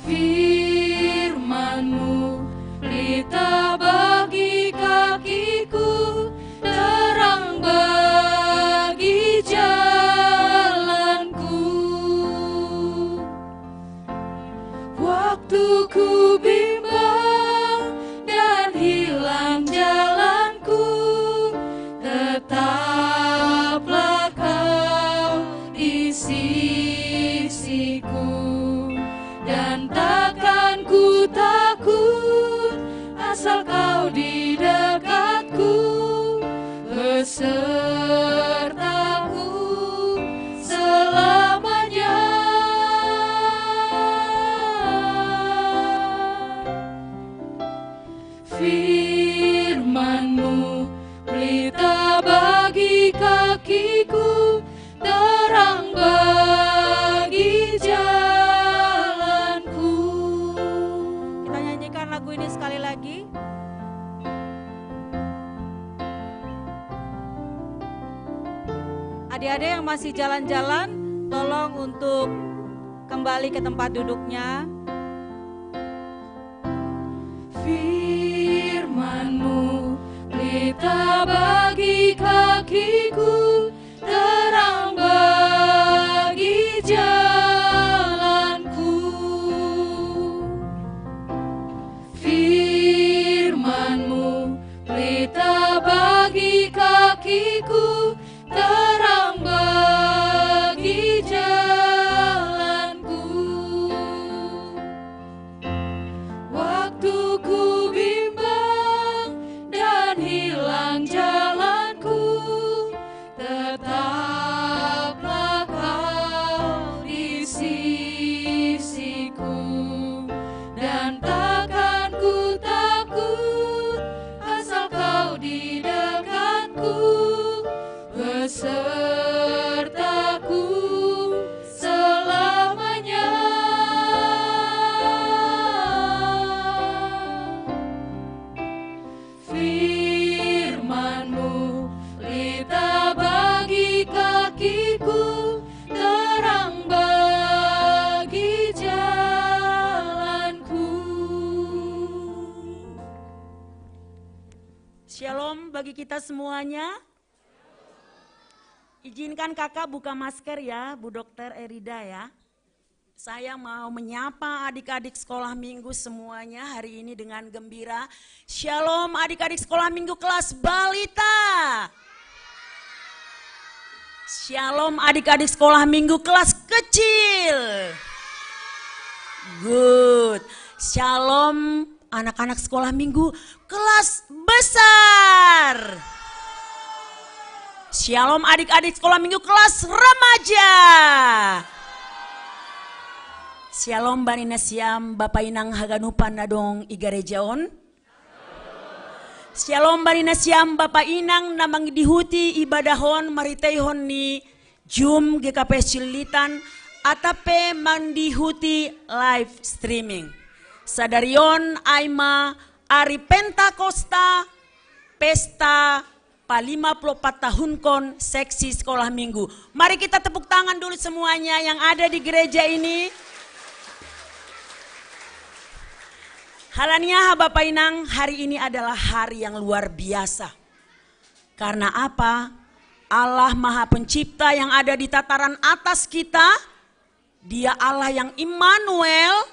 S9: Firman-Mu pelita bagi kakiku, terang bagi jalanku. Waktu ku bimbang dan hilang jalanku, tetaplah Kau di sisiku, dan takkan ku takut asal Kau di dekatku, besertaku selamanya. Firman-Mu pelita bagi kakiku, terang bagi jalanku.
S1: Kita nyanyikan lagu ini sekali lagi. Adik-adik yang masih jalan-jalan, tolong untuk kembali ke tempat duduknya.
S9: Firman-Mu pelita bagi kakiku, terang bagi jalanku. Firman-Mu pelita bagi kakiku, terang bagi jalanku. Waktu ku bimbang dan hilang jalanku, tetaplah Kau di sisiku, dan takkan ku takut asal Kau di dekatku, besertaku selamanya. Firman-Mu pelita bagi kakiku, terang bagi jalanku.
S15: Shalom bagi kita semuanya. Izinkan kakak buka masker ya, Bu Dokter Erida ya. Saya mau menyapa adik-adik sekolah minggu semuanya hari ini dengan gembira. Shalom adik-adik sekolah minggu kelas balita. Shalom adik-adik sekolah minggu kelas kecil. Good. Shalom anak-anak sekolah minggu kelas besar. Shalom adik-adik sekolah minggu kelas remaja. Shalom Bani Nasiam Bapak Inang Haganupan Nadong Igarejaon. Shalom Bani Nasiam Bapak Inang namang dihuti ibadahon maritaihon ni Jum GKP Cilitan atape mandihuti live streaming. Sadarion Aima Ari Pentakosta Pesta Pa-54 tahun kon seksi sekolah minggu. Mari kita tepuk tangan dulu semuanya yang ada di gereja ini. Halania Bapak Inang, hari ini adalah hari yang luar biasa. Karena apa? Allah Maha Pencipta yang ada di tataran atas kita, Dia Allah yang Immanuel,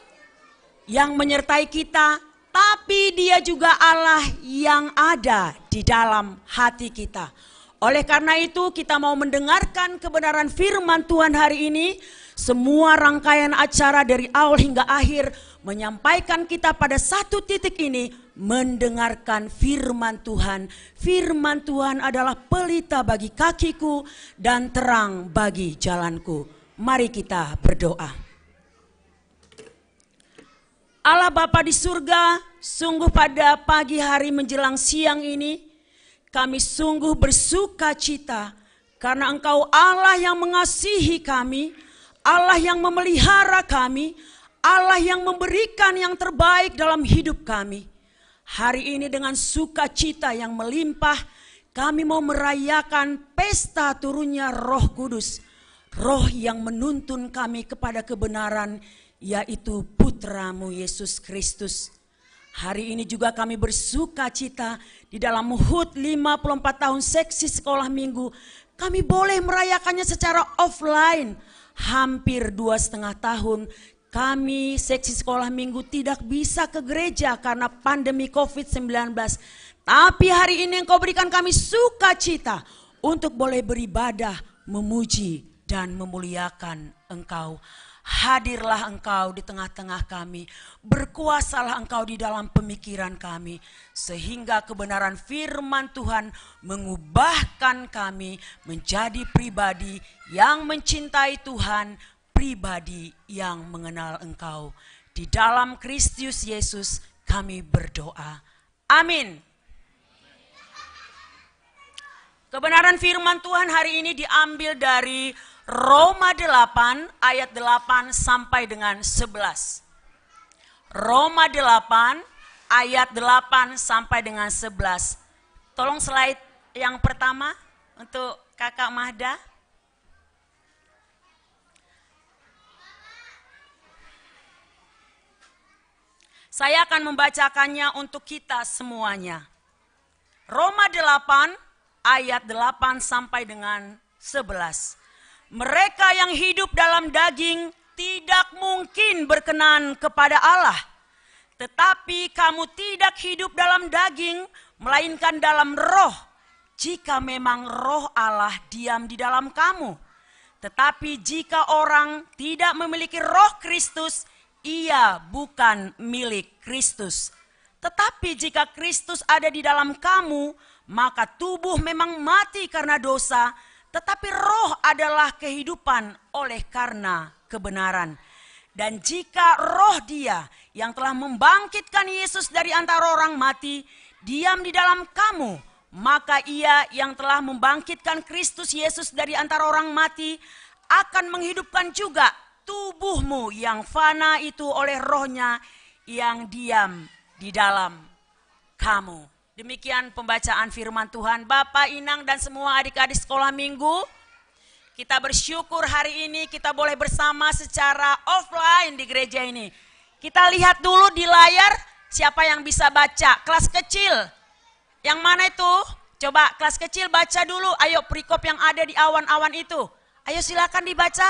S15: yang menyertai kita, tapi Dia juga Allah yang ada di dalam hati kita. Oleh karena itu kita mau mendengarkan kebenaran firman Tuhan hari ini. Semua rangkaian acara dari awal hingga akhir menyampaikan kita pada satu titik ini, mendengarkan firman Tuhan. Firman Tuhan adalah pelita bagi kakiku dan terang bagi jalanku. Mari kita berdoa. Allah Bapa di surga, sungguh pada pagi hari menjelang siang ini, kami sungguh bersuka cita karena Engkau Allah yang mengasihi kami, Allah yang memelihara kami, Allah yang memberikan yang terbaik dalam hidup kami. Hari ini dengan sukacita yang melimpah, kami mau merayakan pesta turunnya Roh Kudus, Roh yang menuntun kami kepada kebenaran, yaitu Putramu Yesus Kristus. Hari ini juga kami bersuka cita di dalam HUT 54 tahun seksi sekolah minggu. Kami boleh merayakannya secara offline. Hampir 2,5 tahun kami seksi sekolah minggu tidak bisa ke gereja karena pandemi COVID-19. Tapi hari ini Engkau berikan kami sukacita untuk boleh beribadah, memuji dan memuliakan Engkau. Hadirlah Engkau di tengah-tengah kami, berkuasalah Engkau di dalam pemikiran kami, sehingga kebenaran firman Tuhan mengubahkan kami menjadi pribadi yang mencintai Tuhan, pribadi yang mengenal Engkau. Di dalam Kristus Yesus kami berdoa. Amin. Kebenaran firman Tuhan hari ini diambil dari Roma 8 ayat 8 sampai dengan 11. Roma 8 ayat 8 sampai dengan 11. Tolong slide yang pertama untuk Kakak Mahda. Saya akan membacakannya untuk kita semuanya. Roma 8 ayat 8 sampai dengan 11. Mereka yang hidup dalam daging tidak mungkin berkenan kepada Allah. Tetapi kamu tidak hidup dalam daging, melainkan dalam roh. Jika memang roh Allah diam di dalam kamu. Tetapi jika orang tidak memiliki roh Kristus, ia bukan milik Kristus. Tetapi jika Kristus ada di dalam kamu, maka tubuh memang mati karena dosa, tetapi roh adalah kehidupan oleh karena kebenaran. Dan jika roh Dia yang telah membangkitkan Yesus dari antara orang mati diam di dalam kamu, maka Ia yang telah membangkitkan Kristus Yesus dari antara orang mati akan menghidupkan juga tubuhmu yang fana itu oleh rohnya yang diam di dalam kamu. Demikian pembacaan firman Tuhan. Bapak, Inang dan semua adik-adik sekolah minggu, kita bersyukur hari ini kita boleh bersama secara offline di gereja ini. Kita lihat dulu di layar siapa yang bisa baca. Kelas kecil, yang mana itu? Coba kelas kecil baca dulu, ayo perikop yang ada di awan-awan itu. Ayo silakan dibaca.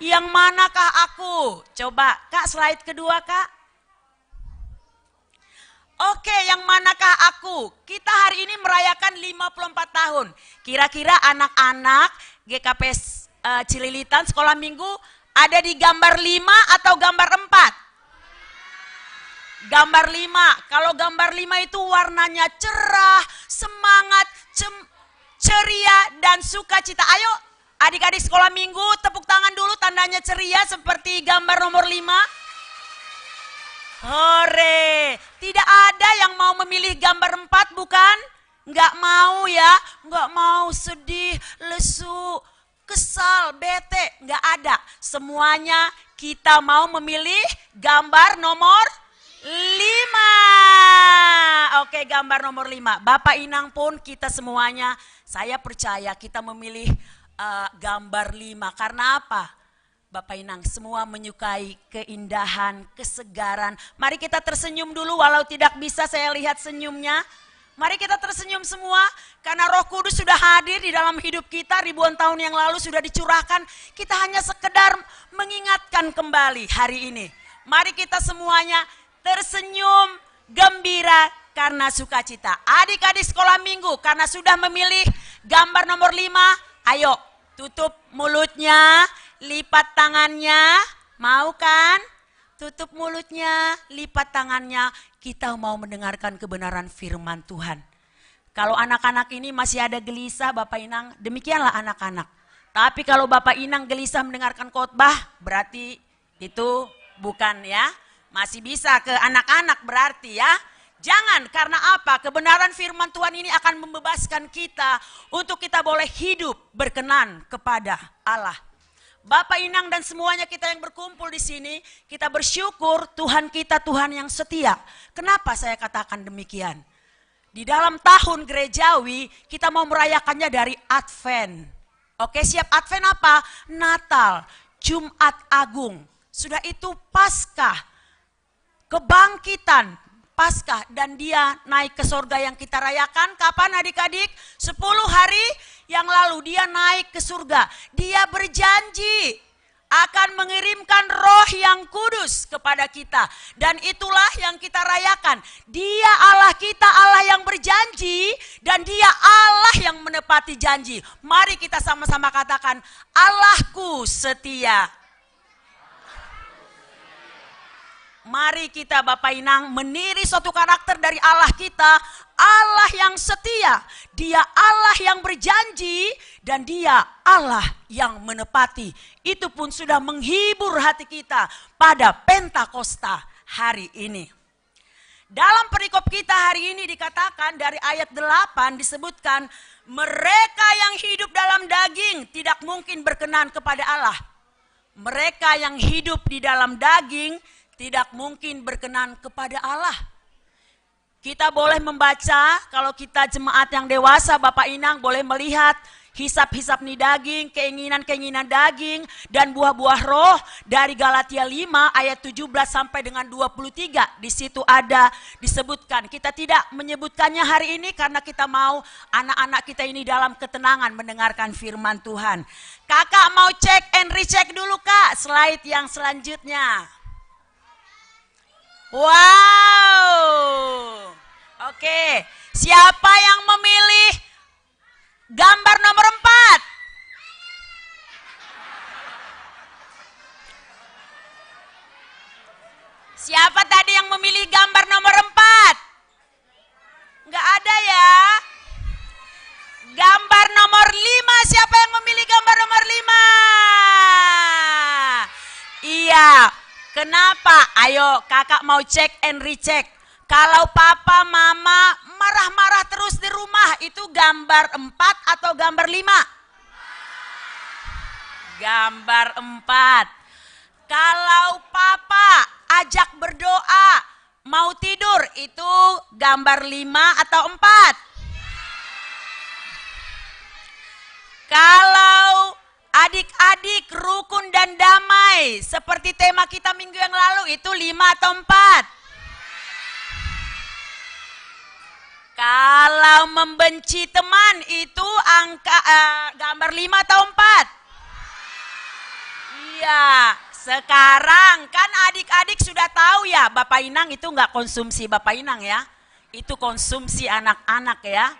S15: Yang manakah aku? Coba Kak, slide kedua Kak. Oke, yang manakah aku? Kita hari ini merayakan 54 tahun. Kira-kira anak-anak GKP Cililitan sekolah minggu ada di gambar 5 atau gambar 4? Gambar 5. Kalau gambar 5 itu warnanya cerah, semangat, ceria dan sukacita. Ayo Adik-adik sekolah minggu, tepuk tangan dulu tandanya ceria seperti gambar nomor 5. Hore, tidak ada yang mau memilih gambar 4 bukan? Nggak mau ya, nggak mau, sedih, lesu, kesal, bete, nggak ada. Semuanya kita mau memilih gambar nomor 5. Oke, gambar nomor 5. Bapak Inang pun kita semuanya, saya percaya kita memilih gambar 5. Karena apa? Bapak Inang semua menyukai keindahan, kesegaran. Mari kita tersenyum dulu walau tidak bisa saya lihat senyumnya. Mari kita tersenyum semua karena Roh Kudus sudah hadir di dalam hidup kita ribuan tahun yang lalu sudah dicurahkan. Kita hanya sekedar mengingatkan kembali hari ini. Mari kita semuanya tersenyum, gembira karena sukacita. Adik-adik sekolah minggu karena sudah memilih gambar nomor 5, ayo tutup mulutnya, lipat tangannya, mau kan? Tutup mulutnya, lipat tangannya, kita mau mendengarkan kebenaran firman Tuhan. Kalau anak-anak ini masih ada gelisah Bapak Inang, demikianlah anak-anak. Tapi kalau Bapak Inang gelisah mendengarkan khotbah, berarti itu bukan ya. Masih bisa ke anak-anak berarti ya. Jangan, karena apa? Kebenaran firman Tuhan ini akan membebaskan kita untuk kita boleh hidup berkenan kepada Allah. Bapak Inang dan semuanya kita yang berkumpul di sini, kita bersyukur Tuhan kita Tuhan yang setia. Kenapa saya katakan demikian? Di dalam tahun gerejawi kita mau merayakannya dari Advent. Oke, siap Advent apa? Natal, Jumat Agung. Sudah itu Paskah, kebangkitan Paskah, dan dia naik ke surga yang kita rayakan. Kapan adik-adik? 10 hari yang lalu dia naik ke surga. Dia berjanji akan mengirimkan Roh yang kudus kepada kita. Dan itulah yang kita rayakan. Dia Allah kita, Allah yang berjanji, dan dia Allah yang menepati janji. Mari kita sama-sama katakan, Allahku setia. Mari kita Bapak Inang meniri suatu karakter dari Allah kita, Allah yang setia, dia Allah yang berjanji dan dia Allah yang menepati. Itu pun sudah menghibur hati kita pada Pentakosta hari ini. Dalam perikop kita hari ini dikatakan dari ayat 8 disebutkan, mereka yang hidup dalam daging tidak mungkin berkenan kepada Allah. Mereka yang hidup di dalam daging tidak mungkin berkenan kepada Allah. Kita boleh membaca, kalau kita jemaat yang dewasa, Bapak Inang boleh melihat hisap-hisap nih daging, keinginan-keinginan daging, dan buah-buah roh dari Galatia 5 ayat 17 sampai dengan 23. Di situ ada disebutkan. Kita tidak menyebutkannya hari ini karena kita mau anak-anak kita ini dalam ketenangan mendengarkan firman Tuhan. Kakak mau cek and recheck dulu Kak, slide yang selanjutnya. Wow, oke. Siapa yang memilih gambar nomor 4? Siapa tadi yang memilih gambar nomor 4? Enggak ada ya. Gambar nomor 5, siapa yang memilih gambar nomor 5? Iya. Kenapa? Ayo kakak mau cek and recheck. Kalau papa mama marah-marah terus di rumah, itu gambar 4 atau gambar 5? Gambar 4. Kalau papa ajak berdoa mau tidur, itu gambar 5 atau 4? Kalau adik-adik rukun dan damai seperti tema kita minggu yang lalu, itu 5 atau 4? Kalau membenci teman itu gambar 5 atau 4? Iya, sekarang kan adik-adik sudah tahu ya, Bapak Inang itu enggak konsumsi Bapak Inang ya. Itu konsumsi anak-anak ya.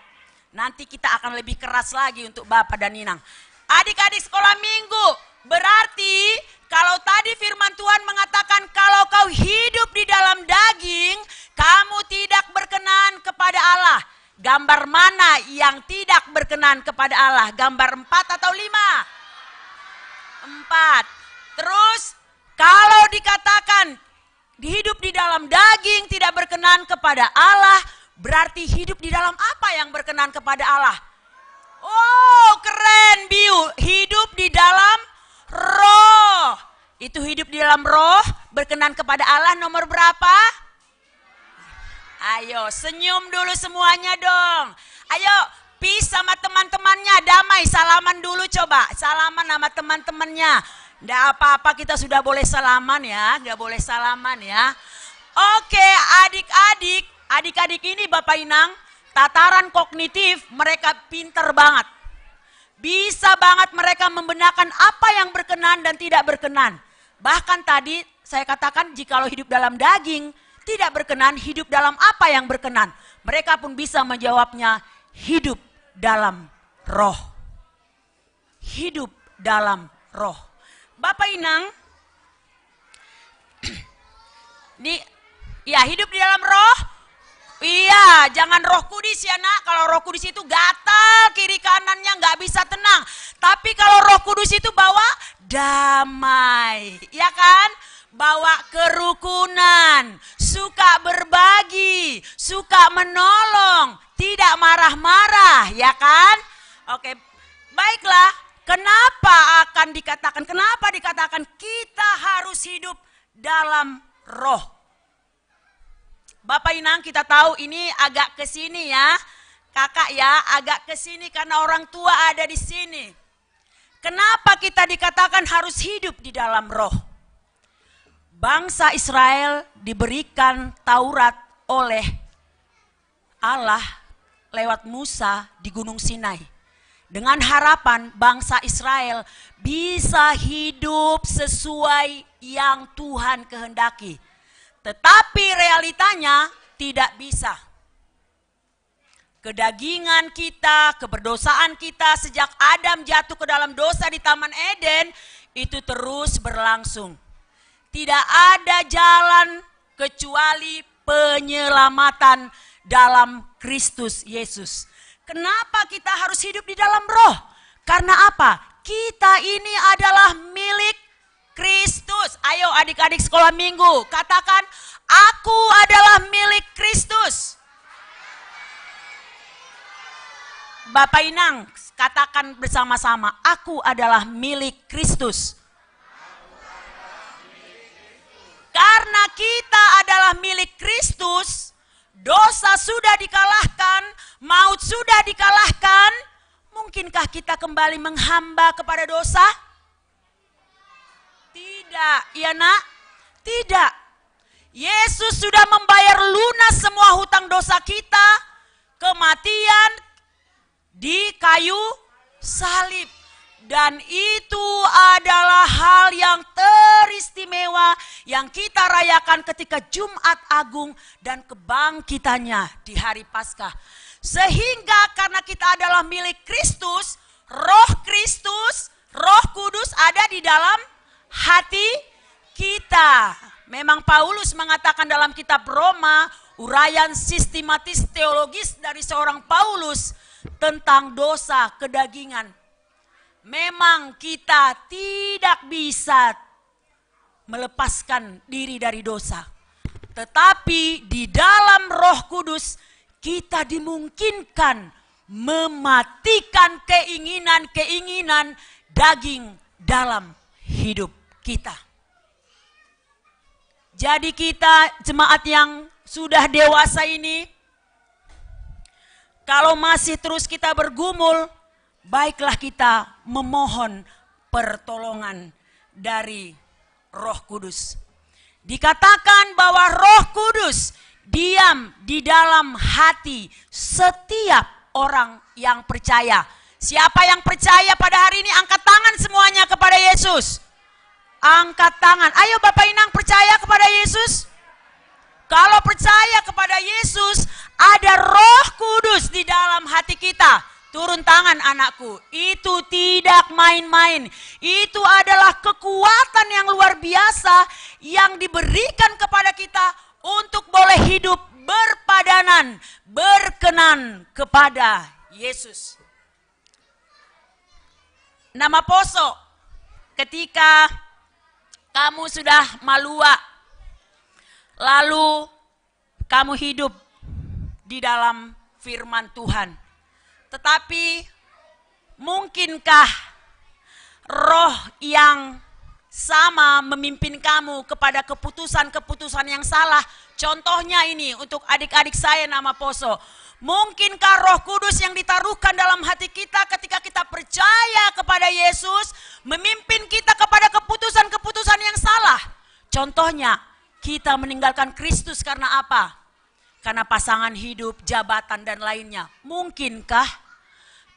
S15: Nanti kita akan lebih keras lagi untuk Bapak dan Inang. Adik-adik sekolah minggu, berarti kalau tadi firman Tuhan mengatakan kalau kau hidup di dalam daging, kamu tidak berkenan kepada Allah. Gambar mana yang tidak berkenan kepada Allah? Gambar 4 atau 5? 4. Terus kalau dikatakan hidup di dalam daging tidak berkenan kepada Allah, berarti hidup di dalam apa yang berkenan kepada Allah? Oh, keren Biu. Hidup di dalam roh. Itu hidup di dalam roh, berkenan kepada Allah nomor berapa? Ayo, senyum dulu semuanya dong. Ayo, peace sama teman-temannya, damai, salaman dulu coba. Salaman sama teman-temannya. Nggak apa-apa, kita sudah boleh salaman ya, nggak boleh salaman ya. Oke, adik-adik ini Bapak Inang, tataran kognitif mereka pinter banget. Bisa banget mereka membenarkan apa yang berkenan dan tidak berkenan. Bahkan tadi saya katakan jikalau hidup dalam daging tidak berkenan, hidup dalam apa yang berkenan. Mereka pun bisa menjawabnya, hidup dalam roh. Hidup dalam roh. Bapak Inang, ya hidup di dalam roh. Iya, jangan roh kudus ya nak. Kalau roh kudus itu gatal kiri kanannya nggak bisa tenang. Tapi kalau roh kudus itu bawa damai, ya kan? Bawa kerukunan, suka berbagi, suka menolong, tidak marah-marah, ya kan? Oke, baiklah. Kenapa dikatakan kita harus hidup dalam roh? Bapak Inang, kita tahu ini agak ke sini ya. Kakak ya, agak ke sini karena orang tua ada di sini. Kenapa kita dikatakan harus hidup di dalam roh? Bangsa Israel diberikan Taurat oleh Allah lewat Musa di Gunung Sinai. Dengan harapan bangsa Israel bisa hidup sesuai yang Tuhan kehendaki. Tetapi realitanya tidak bisa. Kedagingan kita, keberdosaan kita sejak Adam jatuh ke dalam dosa di Taman Eden itu terus berlangsung. Tidak ada jalan kecuali penyelamatan dalam Kristus Yesus. Kenapa kita harus hidup di dalam roh? Karena apa? Kita ini adalah milik Kristus. Ayo adik-adik sekolah minggu, katakan, aku adalah milik Kristus. Bapak Inang, katakan bersama-sama, aku adalah milik Kristus. Karena kita adalah milik Kristus, dosa sudah dikalahkan, maut sudah dikalahkan, mungkinkah kita kembali menghamba kepada dosa? Tidak, ya nak? Tidak. Yesus sudah membayar lunas semua hutang dosa kita, kematian di kayu salib. Dan itu adalah hal yang teristimewa yang kita rayakan ketika Jumat Agung dan kebangkitannya di hari Paskah. Sehingga karena kita adalah milik Kristus, Roh Kudus ada di dalam hati kita. Memang Paulus mengatakan dalam kitab Roma, uraian sistematis teologis dari seorang Paulus tentang dosa kedagingan. Memang kita tidak bisa melepaskan diri dari dosa. Tetapi di dalam Roh Kudus kita dimungkinkan mematikan keinginan-keinginan daging dalam hidup kita. Jadi kita jemaat yang sudah dewasa ini, kalau masih terus kita bergumul, baiklah kita memohon pertolongan dari Roh Kudus. Dikatakan bahwa Roh Kudus diam di dalam hati setiap orang yang percaya. Siapa yang percaya pada hari ini angkat tangan semuanya kepada Yesus. Angkat tangan. Ayo Bapak Inang percaya kepada Yesus. Kalau percaya kepada Yesus, ada Roh Kudus di dalam hati kita. Turun tangan anakku, itu tidak main-main. Itu adalah kekuatan yang luar biasa yang diberikan kepada kita untuk boleh hidup berpadanan, berkenan kepada Yesus. Nama Poso, ketika kamu sudah malua, lalu kamu hidup di dalam firman Tuhan. Tetapi mungkinkah roh yang sama memimpin kamu kepada keputusan-keputusan yang salah? Contohnya ini untuk adik-adik saya nama Poso. Mungkinkah Roh Kudus yang ditaruhkan dalam hati kita ketika kita percaya kepada Yesus memimpin kita kepada keputusan-keputusan yang salah? Contohnya, kita meninggalkan Kristus karena apa? Karena pasangan hidup, jabatan, dan lainnya. Mungkinkah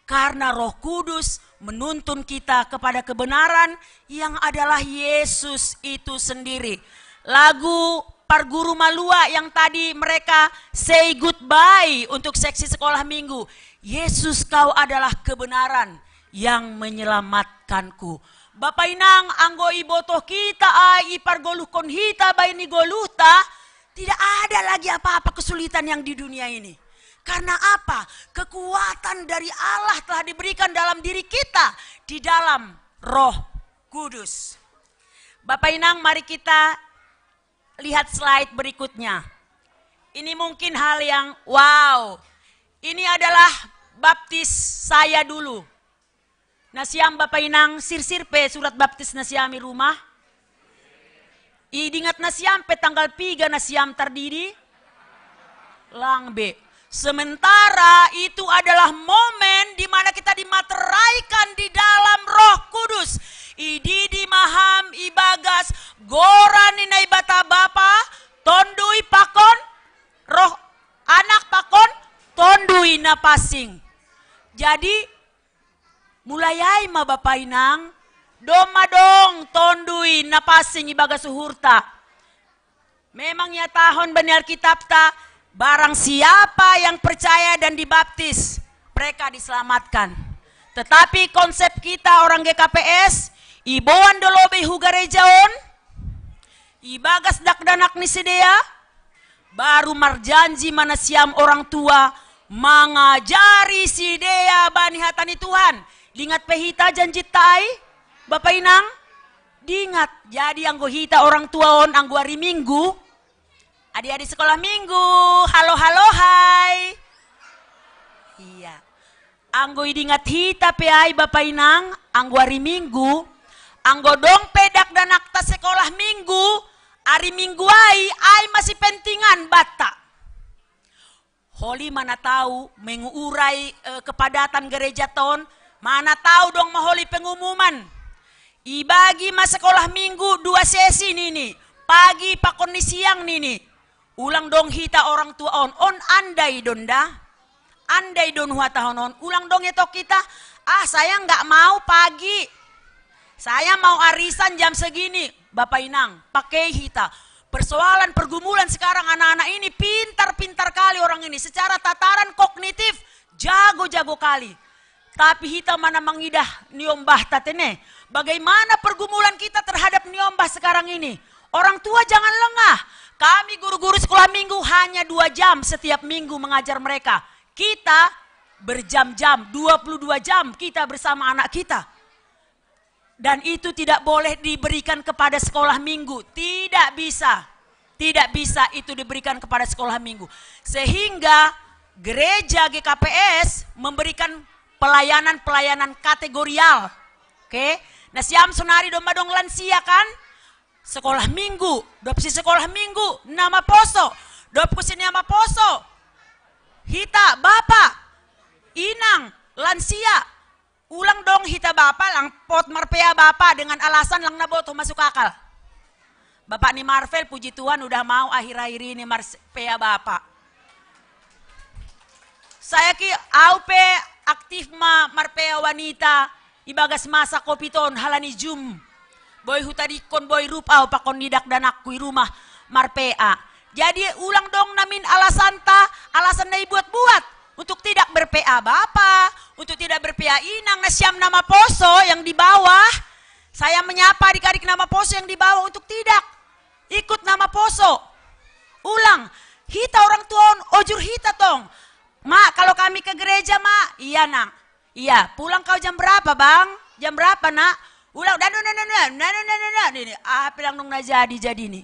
S15: karena Roh Kudus menuntun kita kepada kebenaran yang adalah Yesus itu sendiri? Lagu Parguru Malua yang tadi mereka say goodbye untuk seksi sekolah minggu. Yesus, kau adalah kebenaran yang menyelamatkanku. Bapak Inang, anggo ibotoh kita ai ipargoluhkon hita baini goluhta, tidak ada lagi apa-apa kesulitan yang di dunia ini. Karena apa? Kekuatan dari Allah telah diberikan dalam diri kita di dalam Roh Kudus. Bapak Inang, mari kita lihat slide berikutnya. Ini mungkin hal yang wow. Ini adalah baptis saya dulu. Nasiam Bapak Inang sir-sir pe surat baptis nasiami rumah. Idingat nasiam pe tanggal 3 nasiam terdiri. Lang be. Sementara itu adalah momen di mana kita dimateraikan di dalam Roh Kudus. Ididi maham ibagas goran inai bata bapa tondui pakon roh anak pakon tondui napasing. Jadi mulai ai ma Bapak Inang doma dong tondui napasing ibagas suhurta. Memangnya tahun benar kitab ta barang siapa yang percaya dan dibaptis mereka diselamatkan. Tetapi konsep kita orang GKPS iboan dolobe hugarejaon, ibagas dakdanak ni sedea, baru marjanji mana siam orang tua, mengajari si dea bani hatani Tuhan. Lingat pehita janji tai, Bapak Inang, diingat. Jadi anggo hita orang tua on anggo hari Minggu, adik-adik sekolah Minggu, halo hai. Iya, anggo idingat hita pe ai Bapak Inang, anggo hari Minggu, anggo dong pedak dan akta sekolah Minggu, hari Minggu ai masih pentingan bata. Holi mana tahu mengurai kepadatan gereja ton, mana tahu dong maholi pengumuman. Ibagi mas sekolah Minggu 2 sesi nini, pagi pakon ni siang nini. Ulang dong hita orang tua on andai donda, andai don huatahon on, ulang dong etok kita, saya nggak mau pagi. Saya mau arisan jam segini, Bapak Inang, pakai hita. Persoalan pergumulan sekarang anak-anak ini pintar-pintar kali orang ini. Secara tataran kognitif, jago-jago kali. Tapi hita mana mengidah niombah tatene. Bagaimana pergumulan kita terhadap niombah sekarang ini? Orang tua jangan lengah. Kami guru-guru sekolah minggu hanya 2 jam setiap minggu mengajar mereka. Kita berjam-jam, 22 jam kita bersama anak kita. Dan itu tidak boleh diberikan kepada sekolah minggu. Tidak bisa. Tidak bisa itu diberikan kepada sekolah minggu. Sehingga gereja GKPS memberikan pelayanan-pelayanan kategorial. Oke. Nah siam sonari domba dong lansia kan? Sekolah minggu. Dopsi sekolah minggu. Nama poso. Dopsi nama poso. Hita, bapak. Inang, lansia. Ulang dong hita bapak lang pot marpea bapak dengan alasan lang naboto masuk akal. Bapak ni Marvel puji Tuhan udah mau akhir-akhir ini marpea bapak. Saya ki aupe aktif marpea wanita ibagas masa kopiton halani jum. Boy hutadikon boy rupau pakon nidak danak kui rumah marpea. Jadi ulang dong namin alasan na buat-buat. Untuk tidak ber-PA Bapak, untuk tidak ber-PA Inang, nasiam nama poso yang di bawah. Saya menyapa adik-adik nama poso yang di bawah untuk tidak ikut nama poso. Ulang, hita orang tua, ojur hita tong. Mak, kalau kami ke gereja mak, iya nang. Iya, pulang kau jam berapa bang? Jam berapa nak? Ulang, ini apa yang nung jadi nih.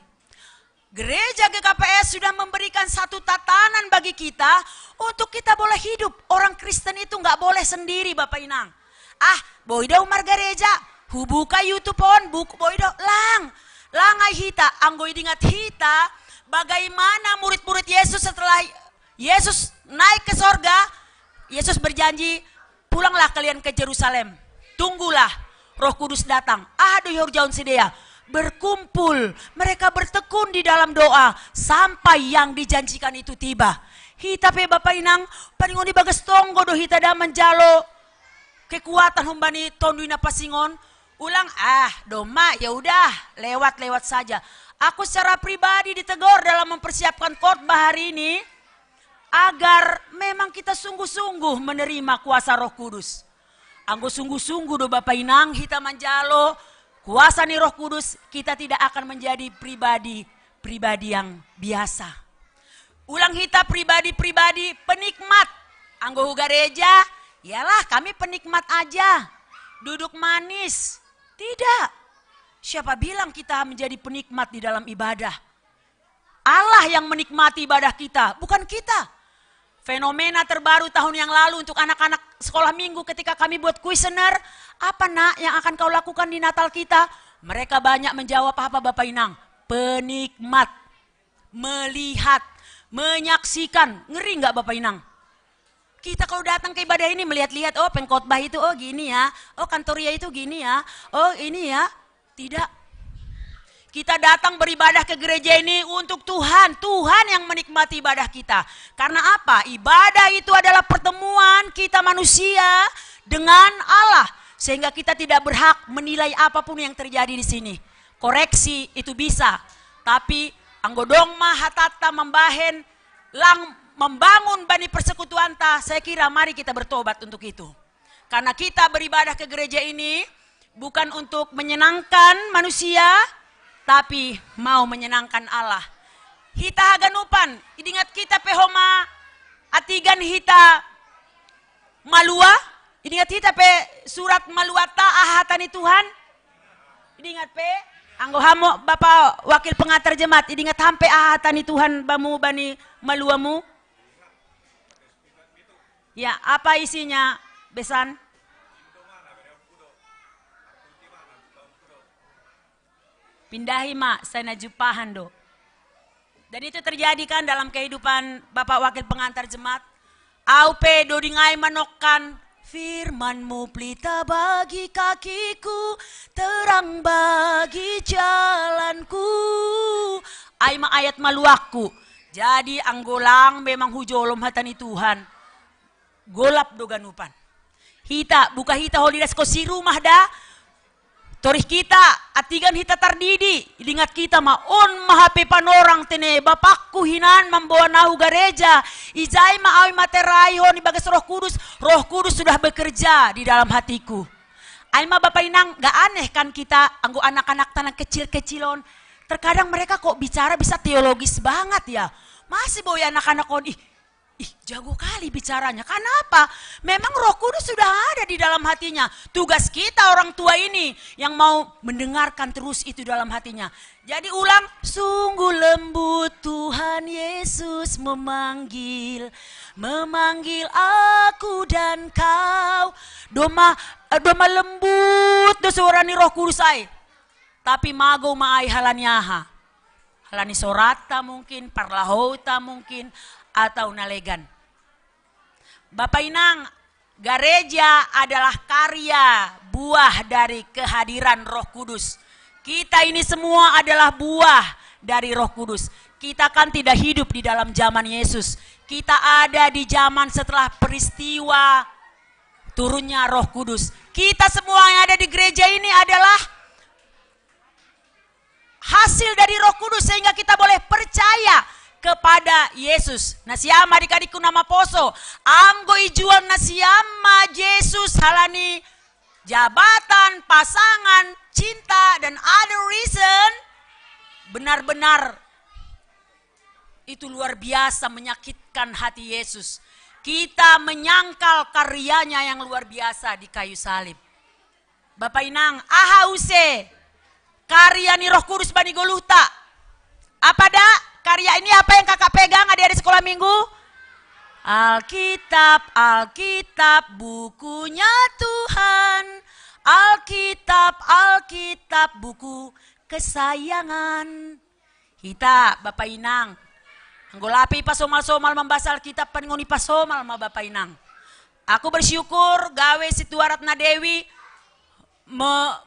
S15: Gereja GKPS sudah memberikan satu tatanan bagi kita untuk kita boleh hidup. Orang Kristen itu nggak boleh sendiri, Bapak Inang. Boido umar gereja, hubuka YouTube on, buku boido langai hita, anggo ingat hita, bagaimana murid-murid Yesus setelah Yesus naik ke sorga, Yesus berjanji, pulanglah kalian ke Yerusalem, tunggulah Roh Kudus datang. Aduh jaun sidea. Berkumpul, mereka bertekun di dalam doa sampai yang dijanjikan itu tiba. Hita pe Bapak Inang, paningon di bagas tonggo do hita da menjalo kekuatan humbani tonduina pasingon. Ulang, doma ya udah lewat saja. Aku secara pribadi ditegur dalam mempersiapkan khotbah hari ini agar memang kita sungguh-sungguh menerima kuasa Roh Kudus. Anggo sungguh-sungguh do Bapak Inang hita menjalo kuasa nih Roh Kudus, kita tidak akan menjadi pribadi yang biasa. Ulang hita pribadi penikmat. Anggo gereja, yalah kami penikmat aja. Duduk manis. Tidak. Siapa bilang kita menjadi penikmat di dalam ibadah? Allah yang menikmati ibadah kita, bukan kita. Fenomena terbaru tahun yang lalu untuk anak-anak sekolah minggu ketika kami buat kuesioner, apa nak yang akan kau lakukan di Natal kita? Mereka banyak menjawab apa Bapak Inang? Penikmat, melihat, menyaksikan. Ngeri nggak Bapak Inang? Kita kalau datang ke ibadah ini melihat-lihat, oh pengkhotbah itu oh gini ya, oh kantoria itu gini ya, oh ini ya. Tidak. Kita datang beribadah ke gereja ini untuk Tuhan. Tuhan yang menikmati ibadah kita. Karena apa? Ibadah itu adalah pertemuan kita manusia dengan Allah. Sehingga kita tidak berhak menilai apapun yang terjadi di sini. Koreksi itu bisa. Tapi anggodong mahatata membahen membangun bani persekutuan ta. Saya kira mari kita bertobat untuk itu. Karena kita beribadah ke gereja ini bukan untuk menyenangkan manusia, tapi mau menyenangkan Allah. Hita haganupan, ingat kita pehoma atigan hita malua, ingat kita pe surat maluata ahatani Tuhan. Ingat pe, anggo hamo Bapak Wakil Pengantar Jemaat, ingat hampe ahatani Tuhan bamu bani maluamu. Ya, apa isinya besan? Pindahi mak, saya najupahan do. Dan itu terjadi kan dalam kehidupan Bapak Wakil Pengantar Jemaat. Aupe dodingai manokkan firman-Mu pelita bagi kakiku, terang bagi jalanku. Aima ayat maluaku. Jadi anggolang memang hujolom hatani Tuhan. Golap do ganupan. Hita, buka hita holidas ko si rumah dah. Torih kita, atigan hita tardidi, ingat kita maon mahape panorang tene, bapakku hinan membawa nahu gereja, ijai maawi materai honi bagas Roh Kudus sudah bekerja di dalam hatiku. Aima Bapak Inang, gak aneh kan kita, anggo anak-anak tanah kecil-kecilon, terkadang mereka kok bicara bisa teologis banget ya, masih bawa anak-anak on, jago kali bicaranya. Kenapa? Memang Roh Kudus sudah ada di dalam hatinya. Tugas kita orang tua ini yang mau mendengarkan terus itu dalam hatinya. Jadi ulang, sungguh lembut Tuhan Yesus memanggil aku dan kau. Doma lembut do suara ni Roh Kudus ai. Tapi mago maai halanyaha. Halani sorata mungkin, parlahota mungkin, atau nalegan. Bapak Inang, gereja adalah karya buah dari kehadiran Roh Kudus. Kita ini semua adalah buah dari Roh Kudus. Kita kan tidak hidup di dalam zaman Yesus. Kita ada di zaman setelah peristiwa turunnya Roh Kudus. Kita semua yang ada di gereja ini adalah hasil dari Roh Kudus sehingga kita boleh percaya kepada Yesus. Nasiama adik-adikku nama poso. Anggo ijuan nasiama Yesus halani jabatan, pasangan, cinta, dan other reason. Benar-benar itu luar biasa menyakitkan hati Yesus. Kita menyangkal karyanya yang luar biasa di kayu salib. Bapak Inang, ahause karya ni Roh Kudus bani Goluhta. Apa dah? Karya ini apa yang kakak pegang adik-adik sekolah minggu? Alkitab, Alkitab, bukunya Tuhan. Alkitab, Alkitab, buku kesayangan. Hita, Bapak Inang. Anggolapi pasomal-somal membaca Alkitab pangoni pasomal ma Bapak Inang. Aku bersyukur gawe Situaratna Dewi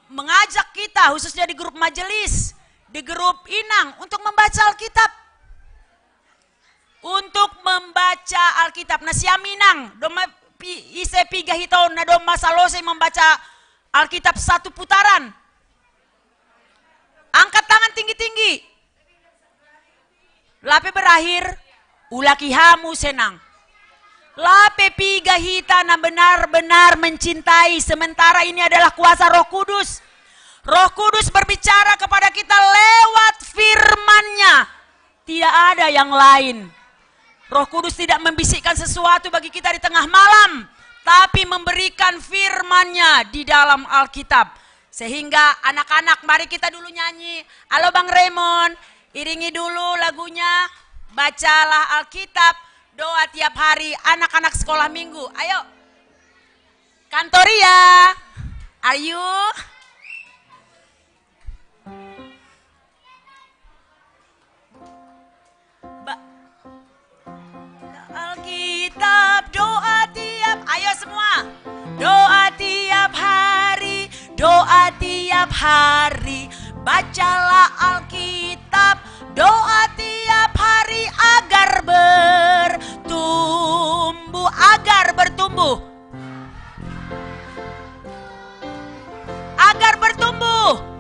S15: mengajak kita khususnya di grup majelis, di grup Inang untuk membaca Alkitab. Untuk membaca Alkitab. Nah siam Inang, doma ise piga hitau na doma salose membaca Alkitab 1 putaran. Angkat tangan tinggi-tinggi. Lape berakhir, ulaki hamu senang. Lape piga hita na benar-benar mencintai, sementara ini adalah kuasa Roh Kudus. Roh Kudus berbicara kepada kita lewat firman-Nya. Tidak ada yang lain. Roh Kudus tidak membisikkan sesuatu bagi kita di tengah malam, tapi memberikan firman-Nya di dalam Alkitab. Sehingga anak-anak, mari kita dulu nyanyi. Halo Bang Raymond, iringi dulu lagunya. Bacalah Alkitab, doa tiap hari anak-anak sekolah minggu. Ayo. Kantoria, are you? Alkitab, doa tiap, ayo semua. Doa tiap hari, doa tiap hari. Bacalah Alkitab, doa tiap hari agar bertumbuh, agar bertumbuh. Agar bertumbuh.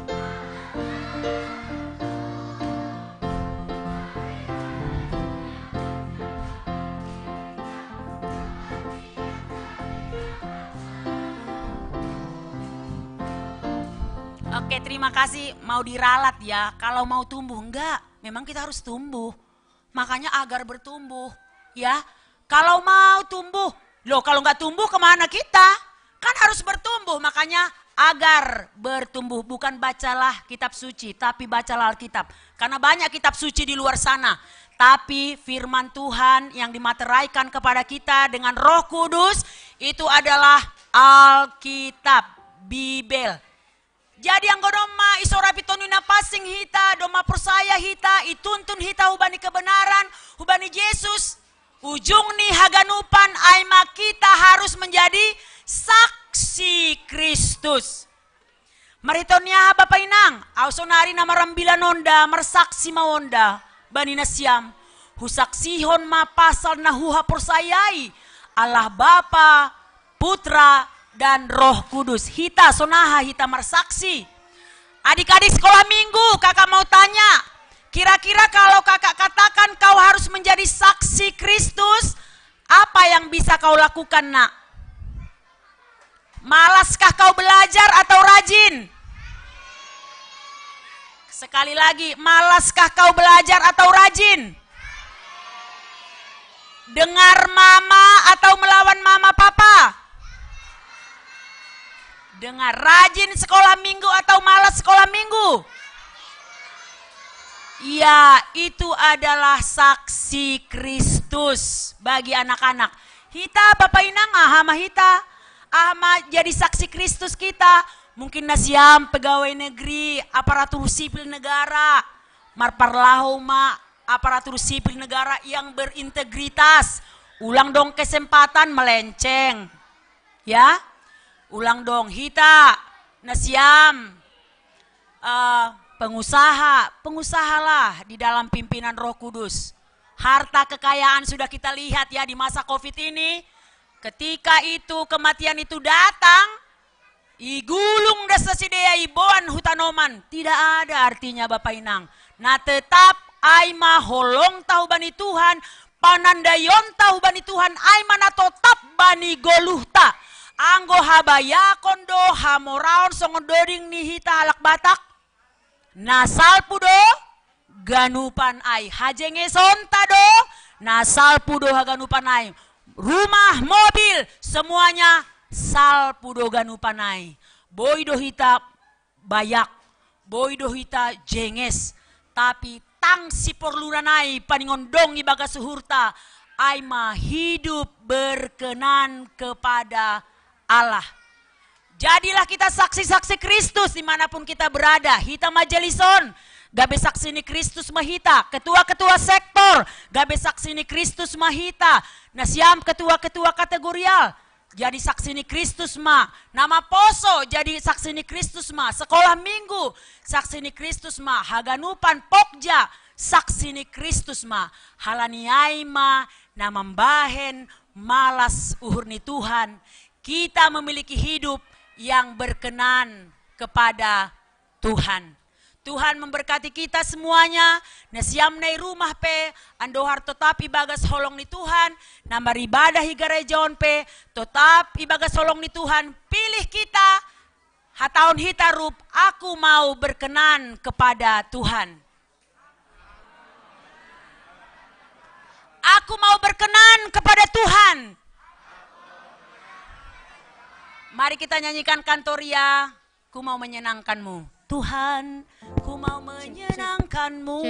S15: Oke, terima kasih. Mau diralat ya, kalau mau tumbuh, enggak. Memang kita harus tumbuh. Makanya agar bertumbuh, ya. Kalau mau tumbuh, loh kalau nggak tumbuh kemana kita? Kan harus bertumbuh, makanya agar bertumbuh. Bukan bacalah kitab suci, tapi bacalah Alkitab. Karena banyak kitab suci di luar sana. Tapi firman Tuhan yang dimateraikan kepada kita dengan Roh Kudus, itu adalah Alkitab, Bibel. Jadi yang doma isorapi tonuna pasing hita, doma persaya hita, ituntun hita hubani kebenaran, hubani Yesus. Ujung nih haganupan aima kita harus menjadi saksi Kristus. Maritonia Bapak Inang, ausonari nama rambilan onda, mersaksi maonda, bani nasiam. Husaksihon ma pasal nahuha persayai, Allah Bapa, Putra, dan Roh Kudus. Hita sonaha hita mersaksi. Adik-adik sekolah minggu, kakak mau tanya, kira-kira kalau kakak katakan kau harus menjadi saksi Kristus, apa yang bisa kau lakukan nak? Malaskah kau belajar atau rajin? Sekali lagi, malaskah kau belajar atau rajin? Dengar mama atau melawan mama papa? Dengar, rajin sekolah minggu atau malas sekolah minggu? Ya, itu adalah saksi Kristus bagi anak-anak. Hita Bapak Inang, ahama hita. Ahama jadi saksi Kristus kita. Mungkin nasiam pegawai negeri, aparatur sipil negara. Marparlahu ma aparatur sipil negara yang berintegritas. Ulang dong kesempatan melenceng. Ya. Ulang dong, hita, nasiam, pengusahalah di dalam pimpinan Roh Kudus. Harta kekayaan sudah kita lihat ya di masa COVID ini. Ketika itu kematian itu datang, igulung dasa sidea iboan hutanoman. Tidak ada artinya Bapak Inang. Nah tetap aima holong tahu bani Tuhan, panandayon tahu bani Tuhan, aima na tetap bani Goluhta. Anggo habaya kondo hamoraon songododing nihita alak batak nasal pudo ganupan ay hajenge sontado nasal pudo haganupan ay rumah mobil semuanya sal pudo ganupan ay boido hita bayak, boido hita jenges, tapi tang si porlunanai paningondong ibaga suhurta, aima hidup berkenan kepada Allah. Jadilah kita saksi-saksi Kristus dimanapun kita berada. Hita majelison, gabe saksi ni Kristus mahita. Ketua-ketua sektor, gabe saksi ni Kristus mahita. Nasiam ketua-ketua kategorial, jadi saksi ni Kristus ma. Nama poso, jadi saksi ni Kristus ma. Sekolah minggu, saksi ni Kristus ma. Haganupan pokja, saksi ni Kristus ma. Halaniai ma, nama mbahen, malas uhur ni Tuhan. Kita memiliki hidup yang berkenan kepada Tuhan. Tuhan memberkati kita semuanya. Nasiam nai rumah pe, andohar tetap ibagas holong ni Tuhan. Nambar ibadah higarejon pe, tetap ibagas holong ni Tuhan. Pilih kita, hataon hitarup, aku mau berkenan kepada Tuhan. Aku mau berkenan kepada Tuhan. Mari kita nyanyikan kantoria, ku mau menyenangkanmu. Tuhan, ku mau menyenangkanmu.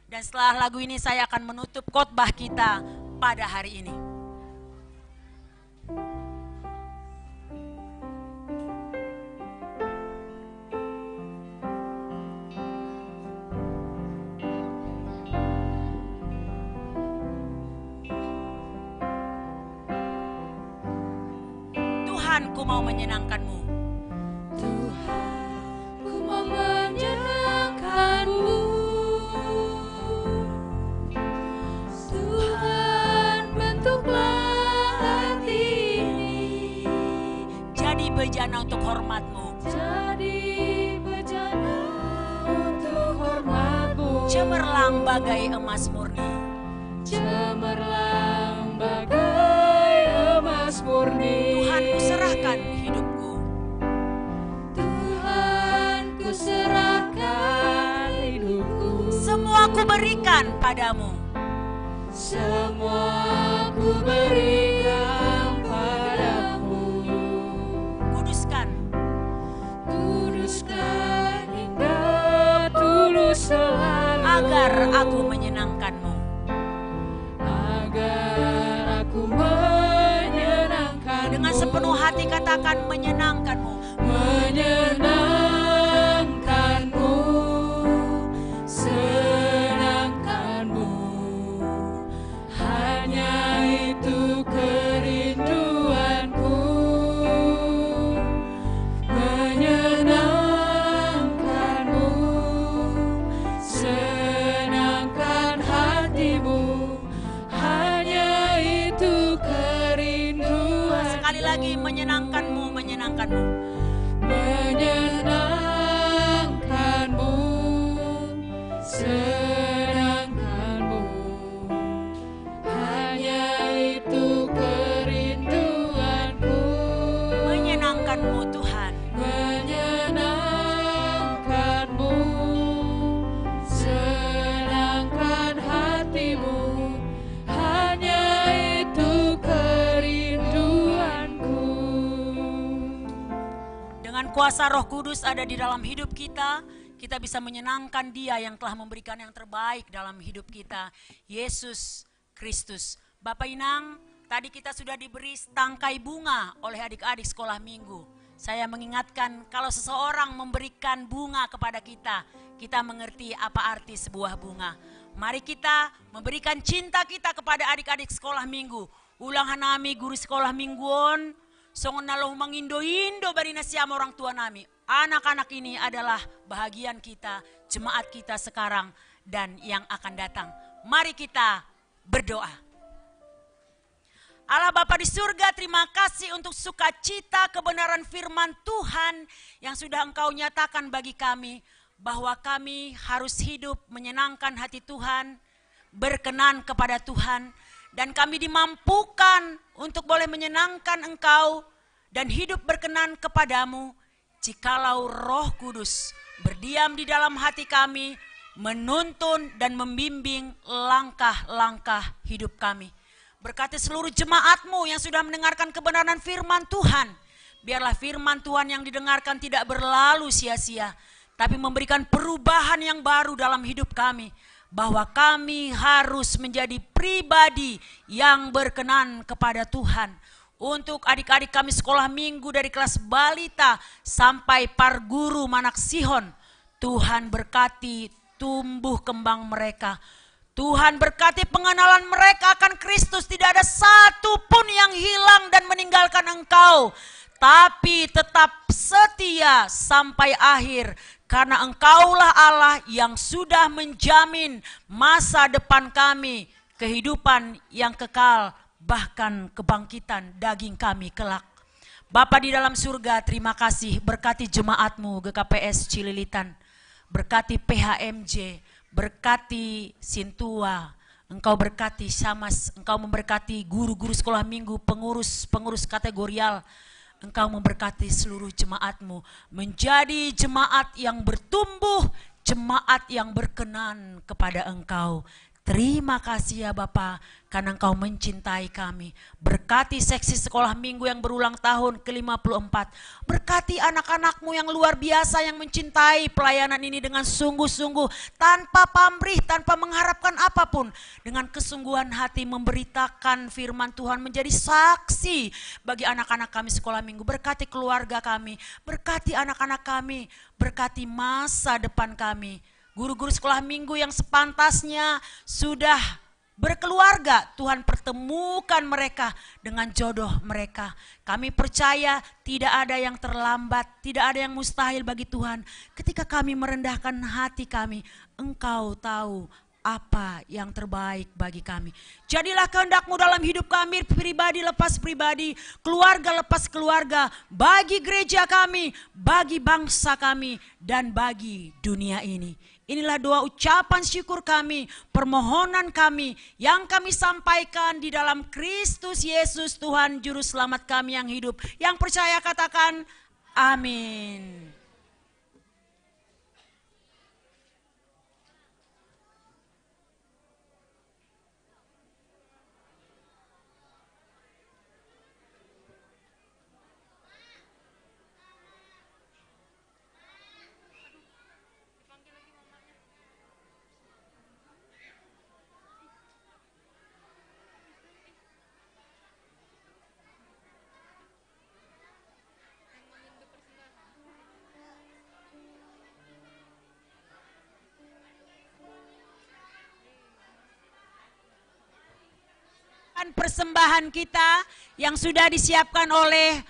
S15: Dan setelah lagu ini saya akan menutup khotbah kita pada hari ini. Tuhan, ku mau menyenangkanmu.
S9: Tuhan, ku mau menyenangkanmu. Tuhan, bentuklah hati ini.
S15: Jadi bejana untuk hormatmu.
S9: Jadi bejana untuk hormatmu.
S15: Cemerlang bagai emas murni.
S9: Cemerlang bagai emas murni.
S15: Tuhan, ku serahkan hidupku.
S9: Tuhan, ku serahkan hidupku.
S15: Semua ku berikan padamu.
S9: Semua ku berikan padamu.
S15: Kuduskan.
S9: Kuduskan hingga tulus selalu.
S15: Agar aku menyenangkanmu.
S9: Agar aku menyenangkanmu.
S15: Dengan sepenuh hati katakan menyenangkanmu.
S9: Menyenangkanmu. Senangkanmu. Hanya itu kerinduanku. Menyenangkanmu. Senangkan hatimu. Hanya itu kerinduanku.
S15: Sekali lagi menyenangkanmu, menyenangkanmu.
S9: Menyenangkanmu. Senangkanmu. Hanya itu kerinduanku.
S15: Menyenangkanmu Tuhan.
S9: Menyenangkanmu. Senangkan hatimu. Hanya itu kerinduanku.
S15: Dengan kuasa Roh Kudus ada di dalam hidup kita, kita bisa menyenangkan Dia yang telah memberikan yang terbaik dalam hidup kita, Yesus Kristus. Bapak Inang, tadi kita sudah diberi setangkai bunga oleh adik-adik sekolah minggu. Saya mengingatkan kalau seseorang memberikan bunga kepada kita, kita mengerti apa arti sebuah bunga. Mari kita memberikan cinta kita kepada adik-adik sekolah minggu. Ulang hanami guru sekolah mingguon, songon naloh mangindo-indo barina siama orang tua nami. Anak-anak ini adalah bahagian kita, jemaat kita sekarang dan yang akan datang. Mari kita berdoa. Allah Bapa di surga, terima kasih untuk sukacita kebenaran firman Tuhan yang sudah Engkau nyatakan bagi kami, bahwa kami harus hidup menyenangkan hati Tuhan, berkenan kepada Tuhan, dan kami dimampukan untuk boleh menyenangkan Engkau dan hidup berkenan kepadamu jikalau Roh Kudus berdiam di dalam hati kami, menuntun dan membimbing langkah-langkah hidup kami. Berkati seluruh jemaat-Mu yang sudah mendengarkan kebenaran firman Tuhan, Biarlah firman Tuhan yang didengarkan tidak berlalu sia-sia, tapi memberikan perubahan yang baru dalam hidup kami. Bahwa kami harus menjadi pribadi yang berkenan kepada Tuhan. Untuk adik-adik kami sekolah minggu dari kelas balita sampai Parguru Manaksihon, Tuhan berkati tumbuh kembang mereka. Tuhan berkati pengenalan mereka akan Kristus. Tidak ada satu pun yang hilang dan meninggalkan Engkau, tapi tetap setia sampai akhir. Karena Engkaulah Allah yang sudah menjamin masa depan kami, kehidupan yang kekal, bahkan kebangkitan daging kami kelak. Bapa di dalam surga, terima kasih, berkati jemaat-Mu GKPS Cililitan, berkati PHMJ, berkati Sintua, Engkau berkati Samas, Engkau memberkati guru-guru sekolah minggu, pengurus kategorial. Engkau memberkati seluruh jemaat-Mu menjadi jemaat yang bertumbuh, jemaat yang berkenan kepada Engkau. Terima kasih ya Bapa, karena Engkau mencintai kami. Berkati seksi sekolah minggu yang berulang tahun ke-54. Berkati anak-anak-Mu yang luar biasa yang mencintai pelayanan ini dengan sungguh-sungguh, tanpa pamrih, tanpa mengharapkan apapun. Dengan kesungguhan hati memberitakan firman Tuhan, menjadi saksi bagi anak-anak kami sekolah minggu. Berkati keluarga kami, berkati anak-anak kami, berkati masa depan kami. Guru-guru sekolah minggu yang sepantasnya sudah berkeluarga, Tuhan pertemukan mereka dengan jodoh mereka. Kami percaya tidak ada yang terlambat, tidak ada yang mustahil bagi Tuhan. Ketika kami merendahkan hati kami, Engkau tahu apa yang terbaik bagi kami. Jadilah kehendak-Mu dalam hidup kami, pribadi lepas pribadi, keluarga lepas keluarga, bagi gereja kami, bagi bangsa kami, dan bagi dunia ini. Inilah doa ucapan syukur kami, permohonan kami yang kami sampaikan di dalam Kristus Yesus Tuhan Juru Selamat kami yang hidup. Yang percaya katakan amin. Persembahan kita yang sudah disiapkan oleh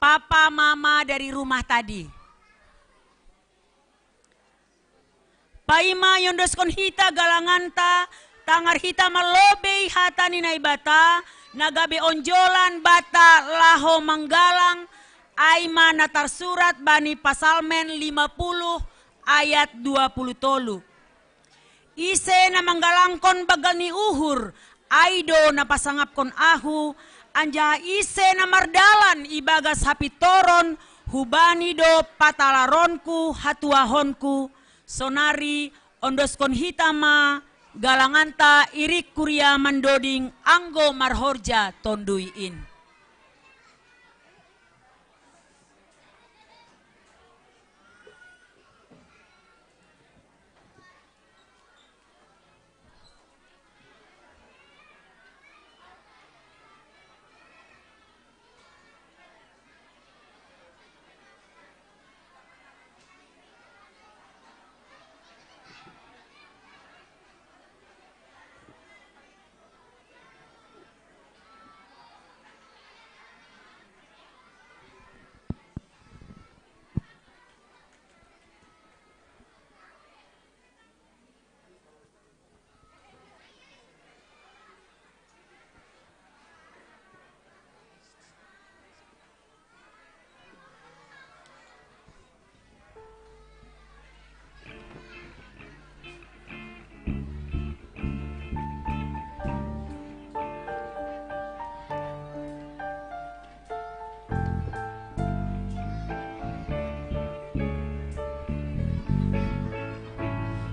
S15: papa mama dari rumah tadi. Paima yondoskon hita galanganta, tangar hita malobei hata ninai bata, nagabe onjolan bata laho manggalang, aima natar surat bani pasalmen 50 ayat 20 tolu. Ise na manggalangkon bagal ni uhur, aido na pasangapkon ahu, anja ise na mardalan ibagas hapitoron, hubani do patalaronku hatuahonku, sonari ondoskon hitama, galanganta irik kuria mandoding anggo marhorja tonduiin.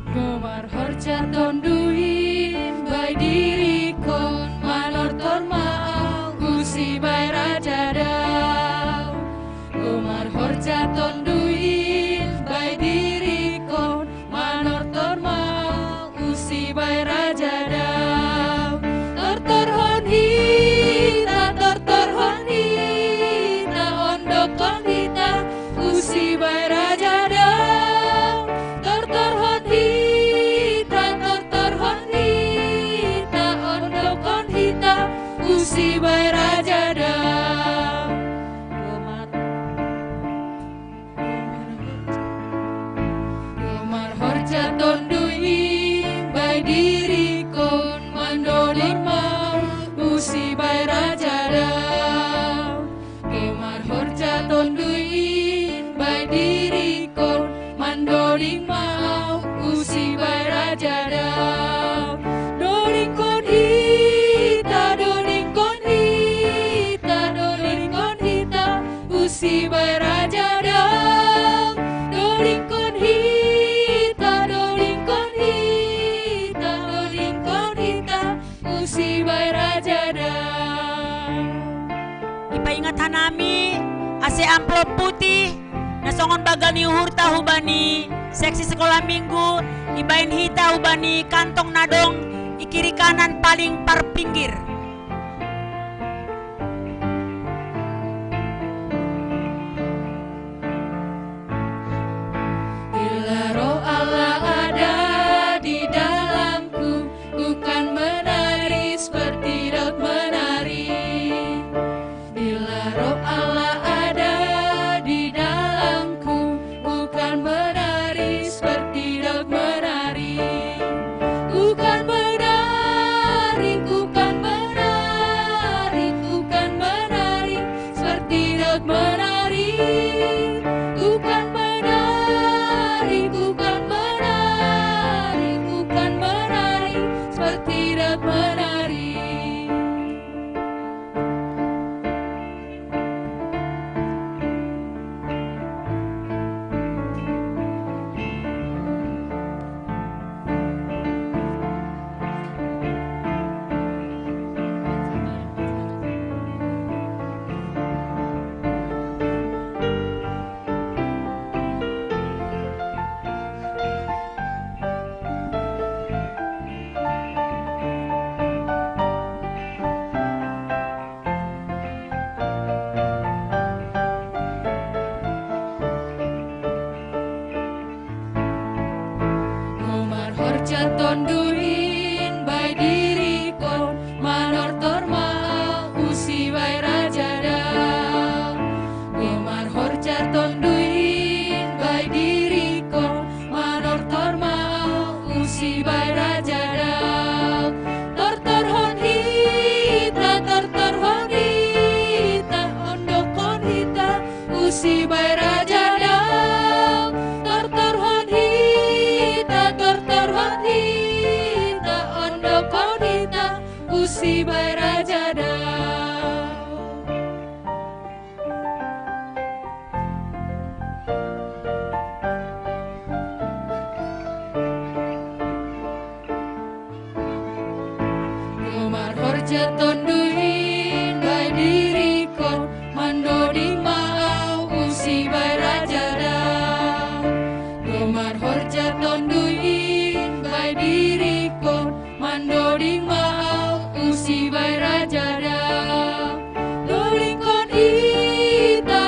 S9: Gomar horja tonduin by dirikon manorton maau gusi bay raja dau horja tonduin bai diri kon manor torma usi bai raja dau tortorhon hita ondokon hita usi bai raja dau tortorhon hita ondokon hita usi bai raja dau Gemar horja tondui bai diri kon mandoling mau usi bai raja dau Gemar horja tondui bai diri kon mandoling mau usi bai raja dau doling kon hita usi bai raja dau doling kon hita usi bai raja dau
S15: Ipaingat hanami ase amplop putih nasongon bagal ni uhur tahu bani seksi sekolah minggu ibain hita ubani kantong nadong ikiri kanan paling par pinggir
S9: Bila roh Allah ada di dalamku, bukan menari seperti Daud menari. Bila roh Allah ada di dalamku, bukan menari seperti Daud menari. Bukan menari seperti Daud menari. Bukan menari seperti Daud menari. Gemar horja tonduin bai diri kon manor torma usi bai raja dau Gemar horja tonduin bai diri kon manor torma usi bai raja dau tortorhon hita ondokon hita usi bai raja dau tortorhon hita ondokon hita usi bai raja dau Gemar horja tonduin bai diri kon mandoding mau usi bai raja dau Gemar horja tonduin bai diri kon mandoding mau usi bai raja dau doling kon hita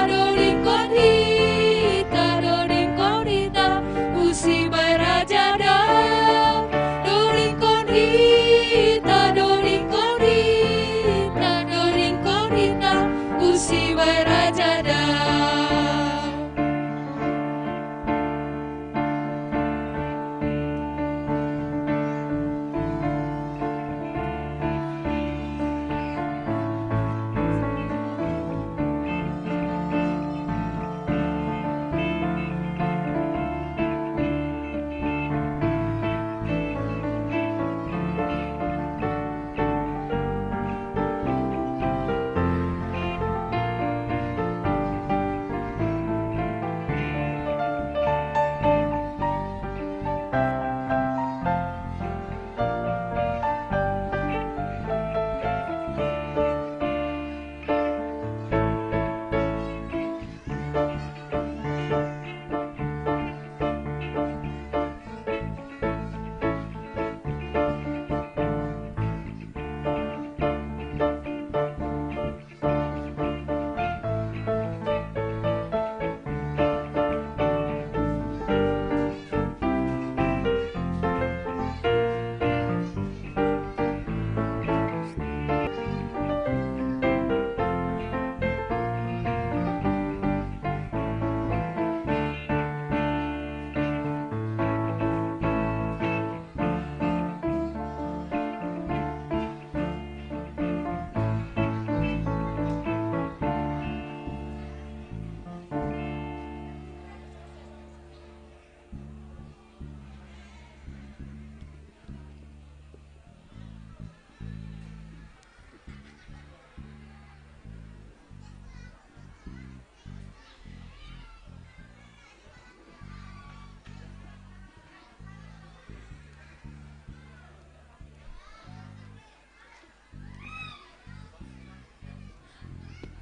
S9: usi bai raja dau doling kon hita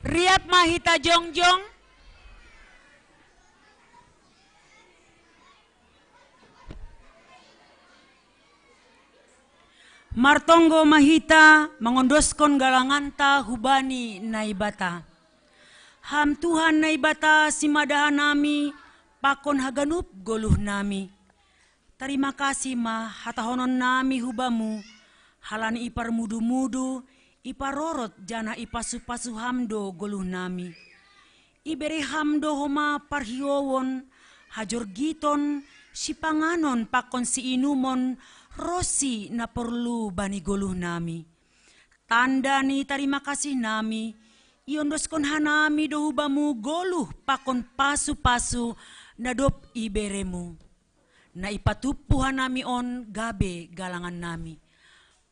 S15: Riap Mahita Jongjong, Martonggo Mahita mengondoskan galanganta hubani naibata. Ham Tuhan naibata simadahan nami pakon haganup goluh nami. Terima kasih mah hatahonon nami hubamu halani ipar mudu-mudu iparorot jana ipasupasu hamdo goluh nami. Iberi hamdo homa parhiowon hajor giton si panganon pakon si inumon rosi na perlu bani goluh nami. Tanda ni terima kasih nami iondoskon hanami dohubamu goluh pakon pasu-pasu nadop iberemu. Na ipatupu hanami on gabe galangan nami.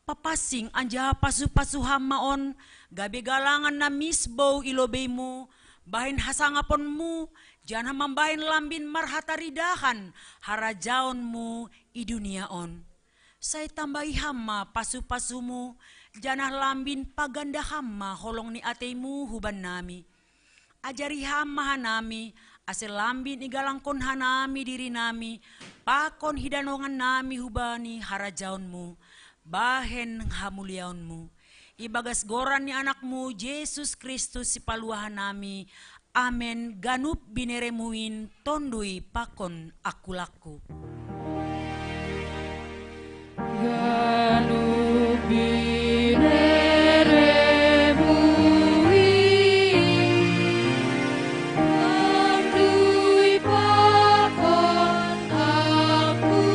S15: Papasing anja pasu-pasu hamaon gabe galangan na misbow ilobemu bahin hasangaponmu jana mambahin lambin marhataridahan harajaonmu i dunia on. Saya tambahi hama pasu-pasumu jana lambin paganda hama holong ni ateimu huban nami. Ajari hama hanami asal lambin igalangkon hanami diri nami pakon hidanongan nami hubani harajaonmu. Bahen hamuliaonmu. Ibagas goran ni anakmu Yesus Kristus si paluahan nami. Amen. Ganup bineremuin tondui pakon akulaku.
S9: Ganup bineremuin tondui pakon akulaku.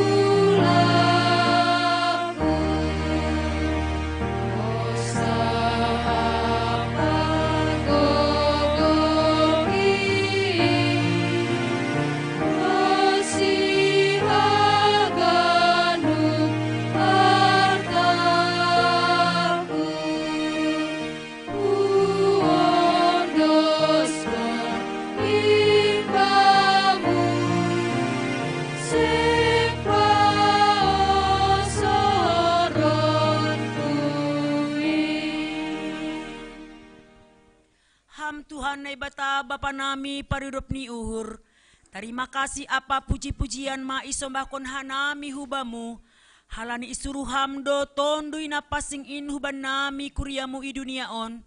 S15: Tuhan na ibata Bapa nami paridop ni uhur. Terima kasih apa puji-pujian ma isombakon hanami hubamu. Halani isuruh hamdo tondui na pasing in huban nami kuriamu i dunia on.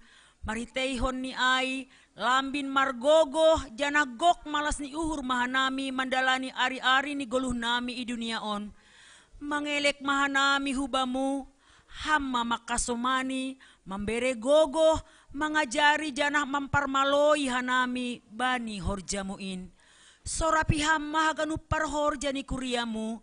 S15: Mariteihon ni ai lambin margogoh jana gok malas ni uhur mahanami mandalani ari-ari ni goluh nami i dunia on. Mangelek mahanami hubamu hamma makasomani membere gogoh mangajari janah mamparmaloi hanami bani horjamuin. Sorapi hamma haganu parhorja ni kuriamu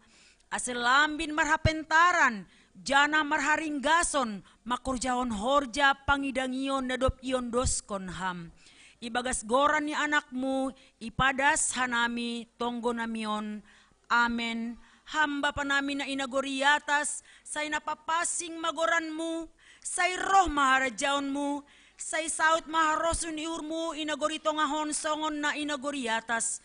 S15: asel lambin marhapentaran jana marharinggason makurjaon horja pangidangion nadop ion doskon ham. Ibagas goran ni anakmu ipadas hanami tonggo namion. Amen. Hamba panami na inagori atas say napapasing magoranmu say roh maharajaonmu say saut maharosun iurmu inagori tongahon songon na inagori atas.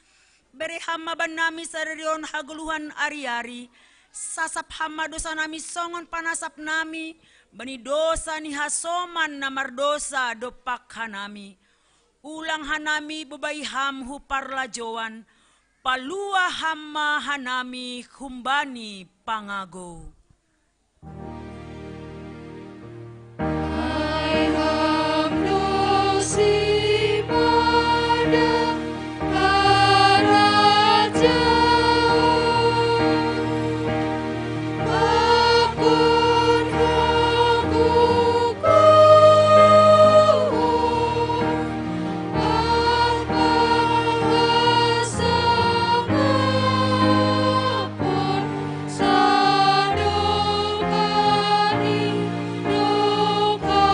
S15: Bere hama ban nami saririon haguluhan ari-ari. Sasap hama dosa nami songon panasap nami. Bani dosa ni hasoman na mardosa dopak hanami. Ulang hanami bubay ham huparlajoan. Palua hama hanami humbani pangago.
S9: Hai hamdo si pada haraja pakon haguku apahasangapon sadokani dokani.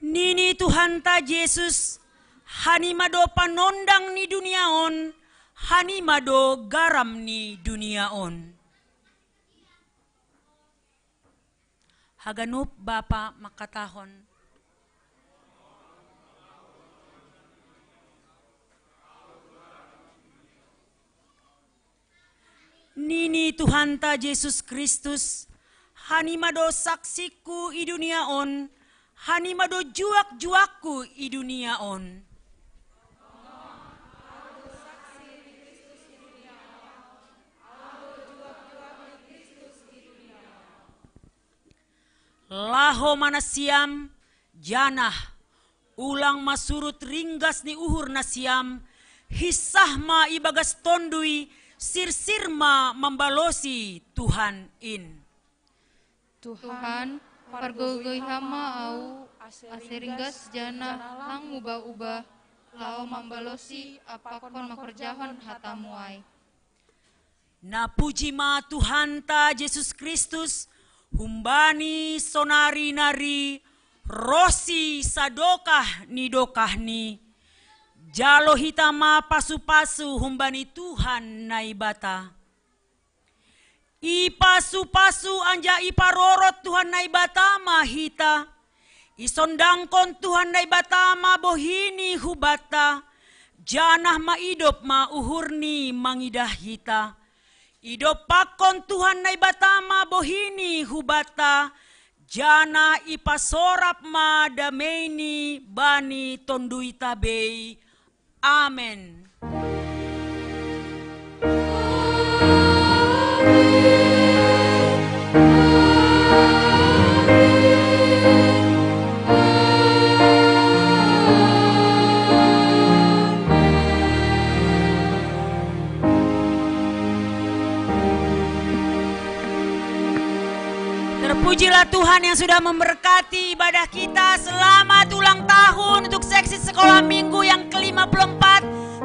S15: Nini Tuhan ta Yesus, hanimado panondang ni duniaon, hanimado garam ni duniaon. Haganup Bapa makatahon. Nini Tuhanta Yesus Kristus, hanimado saksiku i dunia on, hanimado juak-juakku i dunia on. Laho manasiam janah ulang masurut ringgas ni uhur nasiam, hisahma ibagas tondui, sirsirma membalosi Tuhan in.
S9: Tuhan, pargogoy hama au, aseringgas jana lang ubah-ubah, lao membalosi apakon makerjahon hatamuai.
S15: Na puji ma Tuhan ta Yesus Kristus, humbani sonari nari, rosi sadokah ni dokah ni, jalo hitama pasu-pasu humbani Tuhan naibata. Ipasu-pasu anja iparorot Tuhan naibata mahita, isondangkon Tuhan naibata ma bohini hubata, janah ma idop ma uhurni mangidah hita. Idop pakon Tuhan naibata ma bohini hubata, jana ipasorap ma dameni bani tondui tabei. Amen. Terpujilah Tuhan yang sudah memberkati ibadah kita. Selamat ulang tahun untuk seksi sekolah minggu yang ke-54.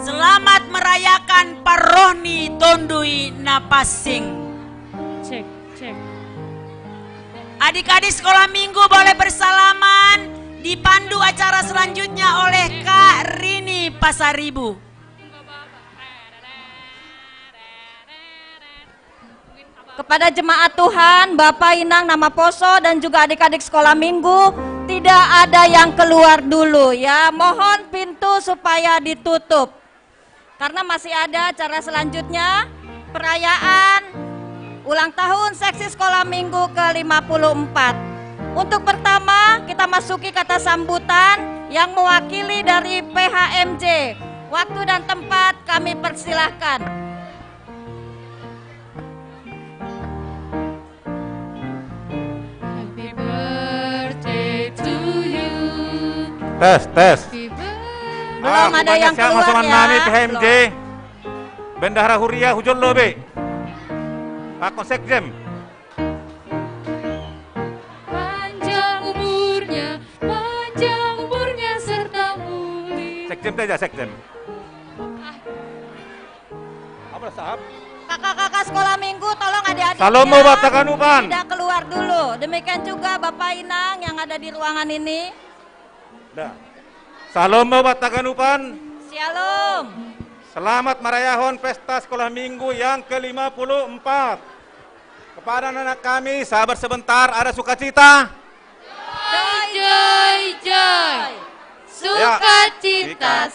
S15: Selamat merayakan Parohni Tondui Napasing.
S1: Cek.
S15: Adik-adik sekolah minggu boleh bersalaman. Dipandu acara selanjutnya oleh Kak Rini Pasaribu.
S1: Kepada jemaat Tuhan, Bapak Inang, Nama Poso, dan juga adik-adik sekolah minggu, tidak ada yang keluar dulu ya. Mohon pintu supaya ditutup. Karena masih ada acara selanjutnya, perayaan ulang tahun seksi sekolah minggu ke-54. Untuk pertama, kita masuki kata sambutan yang mewakili dari PHMJ. Waktu dan tempat kami persilahkan.
S12: Tes.
S1: Belum ada yang keluar ya.
S12: Nami PHMJ. Bendahara Huria Hujul Lobe. Pakon Sekjem.
S9: Panjang umurnya serta muli.
S12: Sekjem saja Sekjem. Apa sahab?
S1: Kakak-kakak sekolah minggu, tolong adik-adik
S12: Salomo Batakanupan.
S1: tidak keluar dulu. Demikian juga Bapak Inang yang ada di ruangan ini.
S12: Dah. Salomo Batakanupan.
S1: Shalom.
S12: Selamat merayahon pesta sekolah minggu yang ke-54. Kepada anak kami, sabar sebentar, ada sukacita.
S9: Joy. Sukacita.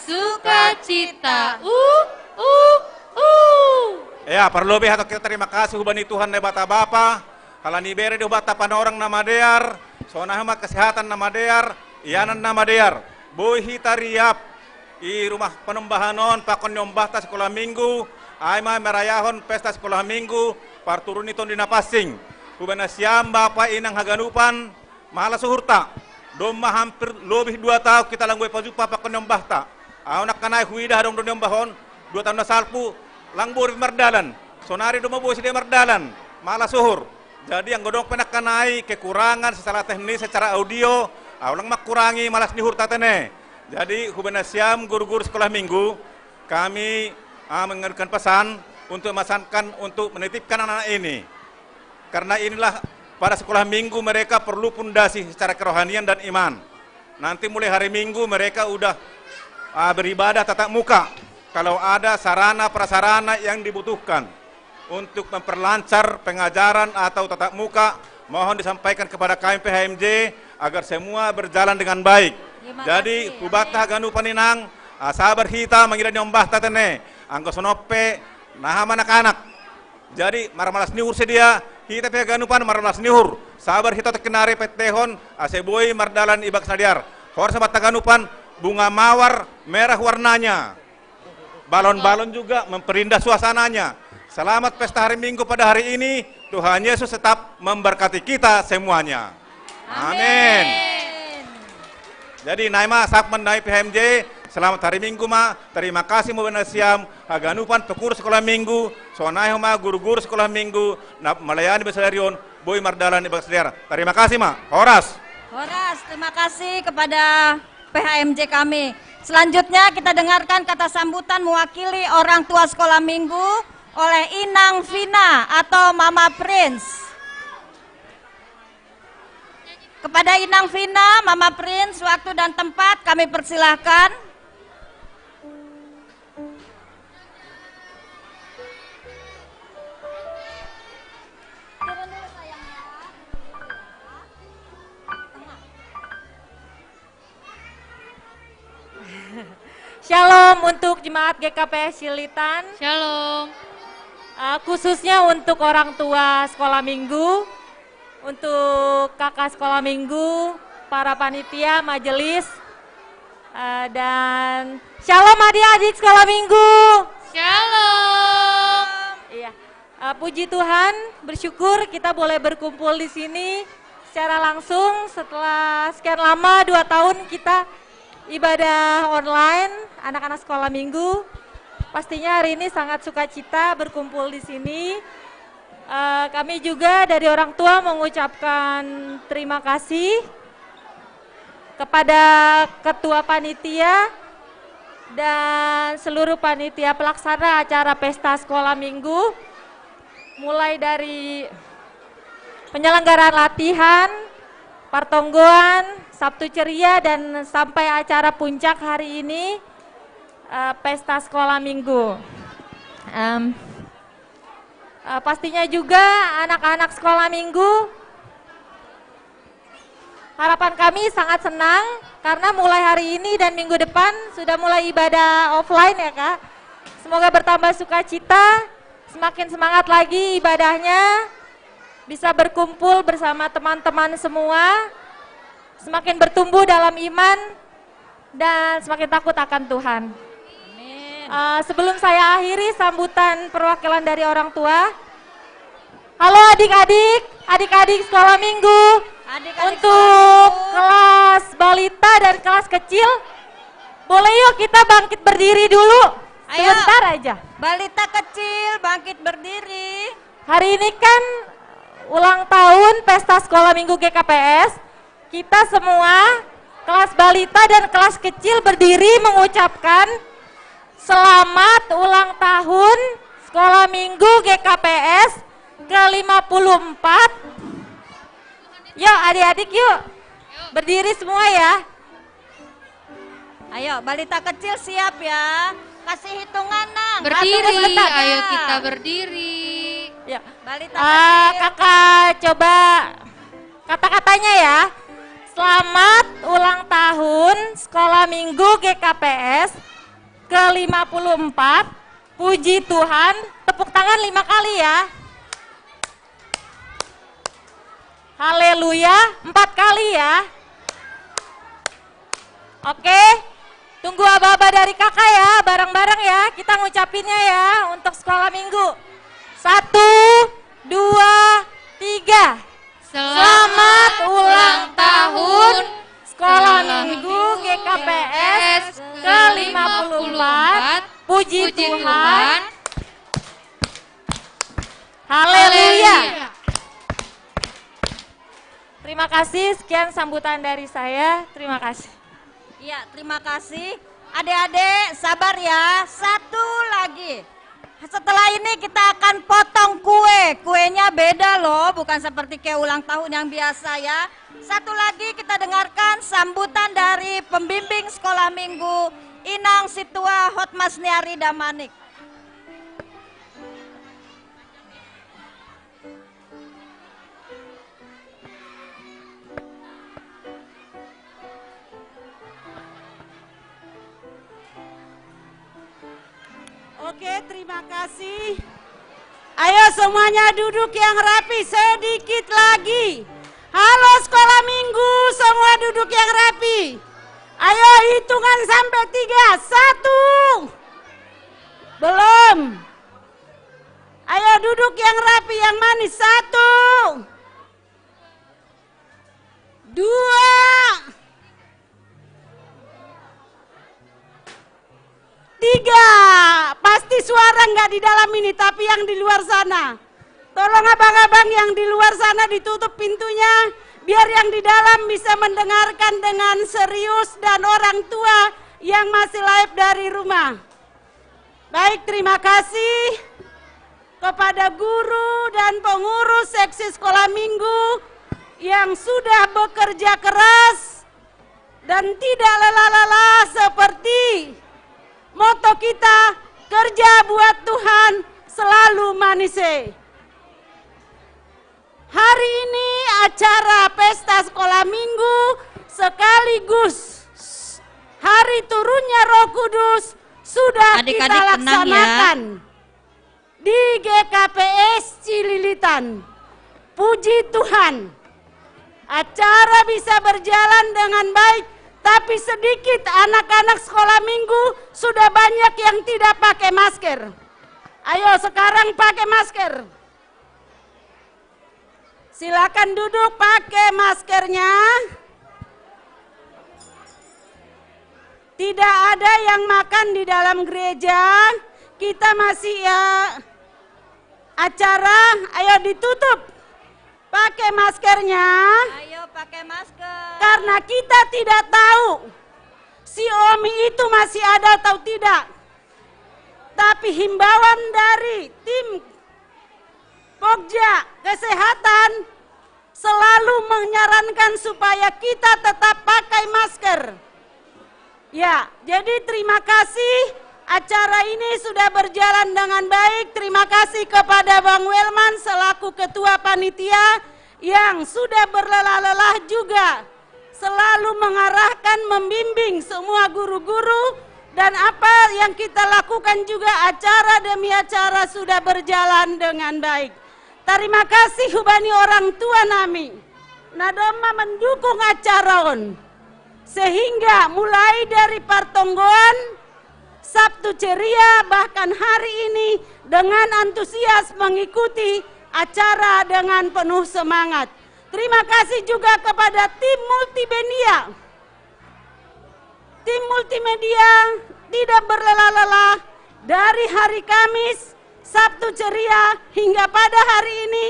S12: Ya, perlebih atau kita terima kasih hubani Tuhan ne bata Bapa. Kalau ni bere di bata panorang nama dear, sonahma kesehatan nama dear, ianan nama dear. Boy hitariap i rumah penembahanon pakon nyombahta sekolah minggu, aima merayahon pesta sekolah minggu, parturun itu di Napasing. Hubana siam Bapa Inang Haganupan, malah suhurta. Doma hampir lebih 2 tahun kita langgui pajupa pakon nyombahta. Anak kanai huidah dong nyombahon, 2 tahun salpu. Langbur merdalan, sonari doma bosi dia merdalan, malah suhur. Jadi yang godong penak kanai kekurangan secara teknis, secara audio, aulang mak kurangi malas dihur tatene. Jadi hubungan siam guru-guru sekolah minggu, kami mengirimkan pesan untuk memesankan untuk menitipkan anak-anak ini. Karena inilah pada sekolah minggu mereka perlu pondasi secara kerohanian dan iman. Nanti mulai hari Minggu mereka udah beribadah tatap muka. Kalau ada sarana prasarana yang dibutuhkan untuk memperlancar pengajaran atau tatap muka, mohon disampaikan kepada kami PHMJ agar semua berjalan dengan baik. Jadi hubata ganu paninang sabar hita mangira nyombah tatene anggo sonope nah anak-anak.
S16: Jadi marmalas nihur sedia, kita peganupan marmalas nihur. Sabar kita terkenari petehon, aseboi mardalan ibak sadiar. Hor sabat taganupan, bunga mawar merah warnanya. Balon-balon juga memperindah suasananya. Selamat pesta hari Minggu pada hari ini. Tuhan Yesus tetap memberkati kita semuanya. Amin. Jadi naima sakman nai PHMJ, selamat hari Minggu ma. Terima kasih mau benasiam haganupan pengurus sekolah minggu, sonai ma guru-guru sekolah minggu, melayani besalarion, boy mardalan ibak sadiar. Terima kasih ma. Horas.
S1: Horas, terima kasih kepada PHMJ kami. Selanjutnya kita dengarkan kata sambutan mewakili orang tua sekolah minggu oleh Inang Vina atau Mama Prince. Kepada Inang Vina, Mama Prince, waktu dan tempat kami persilahkan.
S17: Shalom untuk jemaat GKPS Cilitan.
S9: Shalom.
S17: Khususnya untuk orang tua sekolah minggu, untuk kakak sekolah minggu, para panitia, majelis, dan shalom adik-adik sekolah minggu.
S9: Shalom.
S17: Iya, puji Tuhan, bersyukur kita boleh berkumpul di sini secara langsung setelah sekian lama 2 tahun kita ibadah online anak-anak sekolah minggu. Pastinya hari ini sangat sukacita berkumpul di sini. Kami juga dari orang tua mengucapkan terima kasih kepada ketua panitia dan seluruh panitia pelaksana acara pesta sekolah minggu, mulai dari penyelenggaraan latihan, partonggoan, Sabtu ceria, dan sampai acara puncak hari ini, pesta sekolah minggu. Pastinya juga anak-anak sekolah minggu, harapan kami sangat senang karena mulai hari ini dan minggu depan sudah mulai ibadah offline ya Kak. Semoga bertambah sukacita, semakin semangat lagi ibadahnya, bisa berkumpul bersama teman-teman semua, semakin bertumbuh dalam iman, dan semakin takut akan Tuhan. Sebelum saya akhiri sambutan perwakilan dari orang tua, halo adik-adik sekolah minggu, untuk kelas balita dan kelas kecil, boleh yuk kita bangkit berdiri dulu, sebentar aja.
S1: Balita kecil bangkit berdiri.
S17: Hari ini kan ulang tahun pesta sekolah minggu GKPS, kita semua kelas balita dan kelas kecil berdiri mengucapkan selamat ulang tahun sekolah minggu GKPS ke-54. Yuk adik-adik yuk, berdiri semua ya.
S1: Ayo balita kecil siap ya, kasih hitungan Nang.
S9: Berdiri, ayo kita berdiri.
S17: Ya.
S1: Balita kecil.
S17: Kakak coba kata-katanya ya. Selamat ulang tahun sekolah minggu GKPS ke-54. Puji Tuhan, tepuk tangan 5 kali ya. Haleluya 4 kali ya. Oke, tunggu aba-aba dari kakak ya, bareng-bareng ya. Kita ngucapinnya ya untuk sekolah minggu. 1, 2, 3. Selamat ulang tahun sekolah minggu GKPS ke-54. Puji Tuhan. Haleluya. Terima kasih, sekian sambutan dari saya. Terima kasih.
S1: Iya, terima kasih. Adik-adik sabar ya, 1 lagi. Setelah ini kita akan potong kue. Kuenya beda loh, bukan seperti kue ulang tahun yang biasa ya. 1 lagi kita dengarkan sambutan dari pembimbing sekolah minggu Inang Situa Hotmasniari Damanik.
S18: Oke, terima kasih. Ayo semuanya duduk yang rapi, sedikit lagi. Halo sekolah minggu, semua duduk yang rapi. Ayo hitungan sampai 3. 1. Belum. Ayo duduk yang rapi, yang manis. 1. 2. 3. Pasti suara nggak di dalam ini, tapi yang di luar sana. Tolong abang-abang yang di luar sana ditutup pintunya, biar yang di dalam bisa mendengarkan dengan serius dan orang tua yang masih live dari rumah. Baik, terima kasih kepada guru dan pengurus seksi sekolah minggu yang sudah bekerja keras dan tidak lelah-lelah seperti moto kita, kerja buat Tuhan selalu manise. Hari ini acara pesta sekolah minggu sekaligus hari turunnya Roh Kudus sudah kita laksanakan di GKPS Cililitan. Puji Tuhan, acara bisa berjalan dengan baik, tapi sedikit anak-anak sekolah minggu sudah banyak yang tidak pakai masker. Ayo sekarang pakai masker. Silakan duduk pakai maskernya. Tidak ada yang makan di dalam gereja. Kita masih acara. Ayo ditutup. Pakai maskernya.
S17: Ayo pakai masker.
S18: Karena kita tidak tahu si Omi itu masih ada atau tidak. Tapi himbauan dari tim Pokja Kesehatan selalu menyarankan supaya kita tetap pakai masker. Ya, jadi terima kasih. Acara ini sudah berjalan dengan baik. Terima kasih kepada Bang Welman selaku Ketua Panitia yang sudah berlelah-lelah juga selalu mengarahkan, membimbing semua guru-guru, dan apa yang kita lakukan juga acara demi acara sudah berjalan dengan baik. Terima kasih hubani orang tua nami. Nadoma mendukung acara on. Sehingga mulai dari partonggoan, Sabtu ceria, bahkan hari ini dengan antusias mengikuti acara dengan penuh semangat. Terima kasih juga kepada tim multimedia. Tim multimedia tidak berlelah-lelah dari hari Kamis, Sabtu ceria hingga pada hari ini.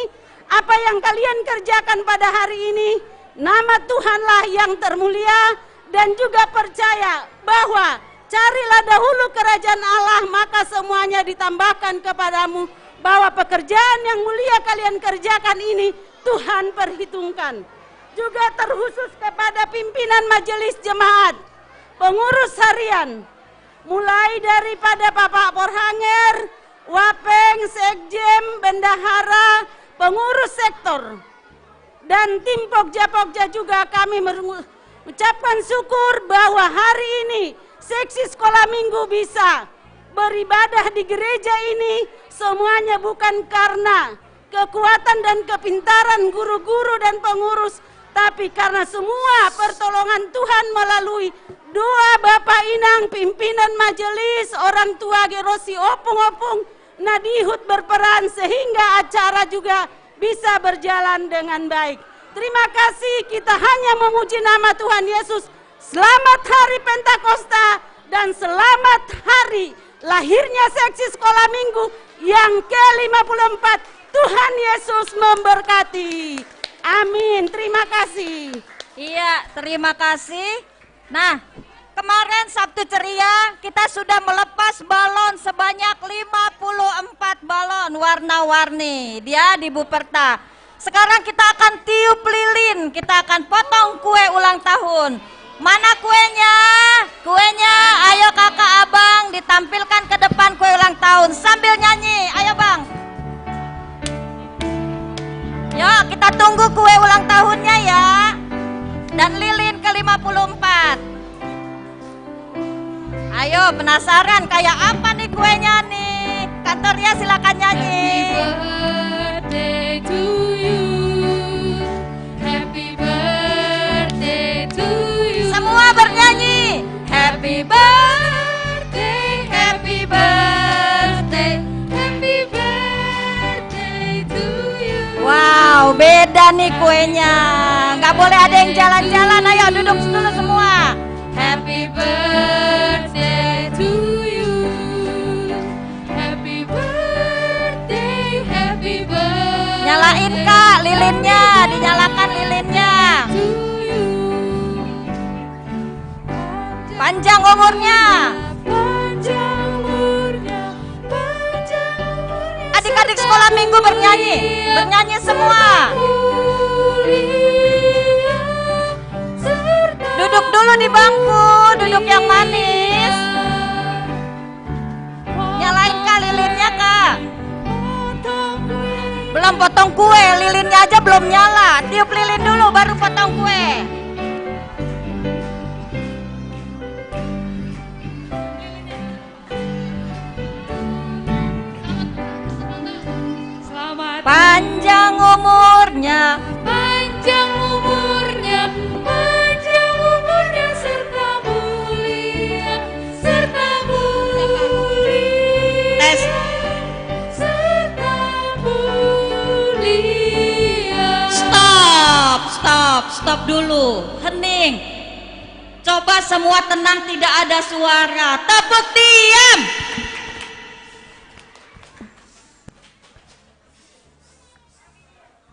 S18: Apa yang kalian kerjakan pada hari ini, nama Tuhanlah yang termulia, dan juga percaya bahwa carilah dahulu kerajaan Allah, maka semuanya ditambahkan kepadamu, bahwa pekerjaan yang mulia kalian kerjakan ini Tuhan perhitungkan. Juga terkhusus kepada pimpinan majelis jemaat, pengurus harian, mulai daripada Bapak Porhanger, Wapeng, Sekjem, Bendahara, pengurus sektor, dan tim Pokja-Pokja juga kami mengucapkan syukur bahwa hari ini seksi sekolah minggu bisa beribadah di gereja ini. Semuanya bukan karena kekuatan dan kepintaran guru-guru dan pengurus, tapi karena semua pertolongan Tuhan melalui doa Bapak Inang, pimpinan majelis, orang tua Gerosi Opung-Opung, Nadihut berperan sehingga acara juga bisa berjalan dengan baik. Terima kasih, kita hanya memuji nama Tuhan Yesus. Selamat Hari Pentakosta dan selamat hari lahirnya seksi sekolah minggu yang ke-54. Tuhan Yesus memberkati. Amin. Terima kasih.
S17: Iya, terima kasih. Nah, kemarin Sabtu ceria kita sudah melepas balon sebanyak 54 balon warna-warni. Dia di Buperta. Sekarang kita akan tiup lilin, kita akan potong kue ulang tahun. Mana kuenya? Kuenya, ayo kakak abang ditampilkan ke depan kue ulang tahun sambil nyanyi. Ayo bang. Yuk kita tunggu kue ulang tahunnya ya. Dan lilin ke-54. Ayo penasaran kayak apa nih kuenya nih?
S15: Kantornya silakan nyanyi.
S9: Birthday to you. Happy birthday to you.
S15: Semua bernyanyi.
S9: Happy birthday, happy birthday, happy birthday to you.
S15: Wow, beda nih kuenya. Nggak boleh ada yang jalan-jalan. Ayo duduk dulu semua.
S9: Happy birthday to you. Happy birthday, happy birthday.
S15: Nyalain Kak lilinnya, dinyalakan lilinnya. Panjang umurnya. Adik-adik sekolah minggu bernyanyi, bernyanyi semua. Duduk dulu di bangku, duduk yang manis. Nyalain Kak lilinnya Kak. Belum potong kue, lilinnya aja belum nyala. Tiup lilin dulu baru potong kue. Panjang umurnya,
S9: panjang umurnya, panjang umurnya serta mulia, serta mulia, serta mulia.
S15: Stop dulu, hening. Coba semua tenang, tidak ada suara. Tepuk diam.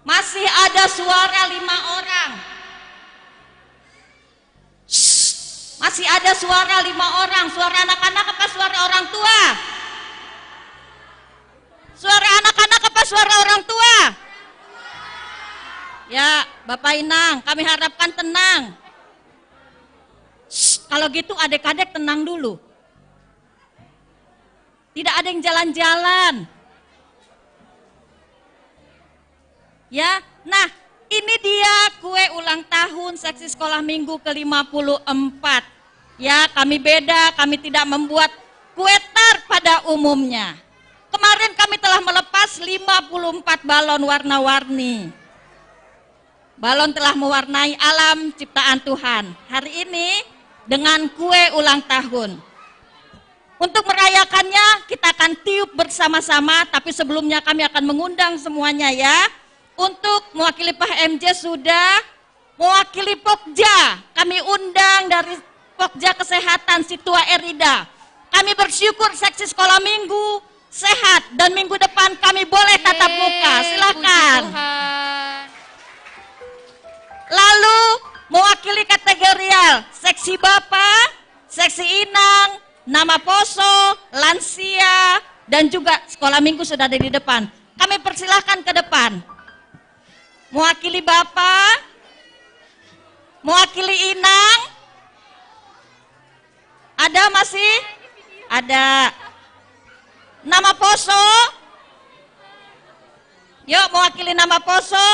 S15: Masih ada suara 5 orang. Shh. Masih ada suara 5 orang. Suara anak-anak apa suara orang tua? Suara anak-anak apa suara orang tua? Ya, Bapak Inang, kami harapkan tenang. Shh. Kalau gitu adik-adik tenang dulu. Tidak ada yang jalan-jalan. Ya, nah ini dia kue ulang tahun seksi sekolah minggu ke-54. Ya, kami beda, kami tidak membuat kue tart pada umumnya. Kemarin kami telah melepas 54 balon warna-warni. Balon telah mewarnai alam ciptaan Tuhan. Hari ini dengan kue ulang tahun. Untuk merayakannya kita akan tiup bersama-sama, tapi sebelumnya kami akan mengundang semuanya ya. Untuk mewakili Pak MJ sudah, mewakili Pokja, kami undang dari Pokja Kesehatan Situa Erida. Kami bersyukur seksi sekolah minggu sehat dan minggu depan kami boleh tatap muka. Silakan. Lalu mewakili kategorial seksi Bapak, seksi Inang, nama Poso, lansia, dan juga sekolah minggu sudah ada di depan. Kami persilahkan ke depan. Mewakili Bapak, mewakili Inang, ada masih? Ada. Nama Poso, yuk mewakili nama Poso,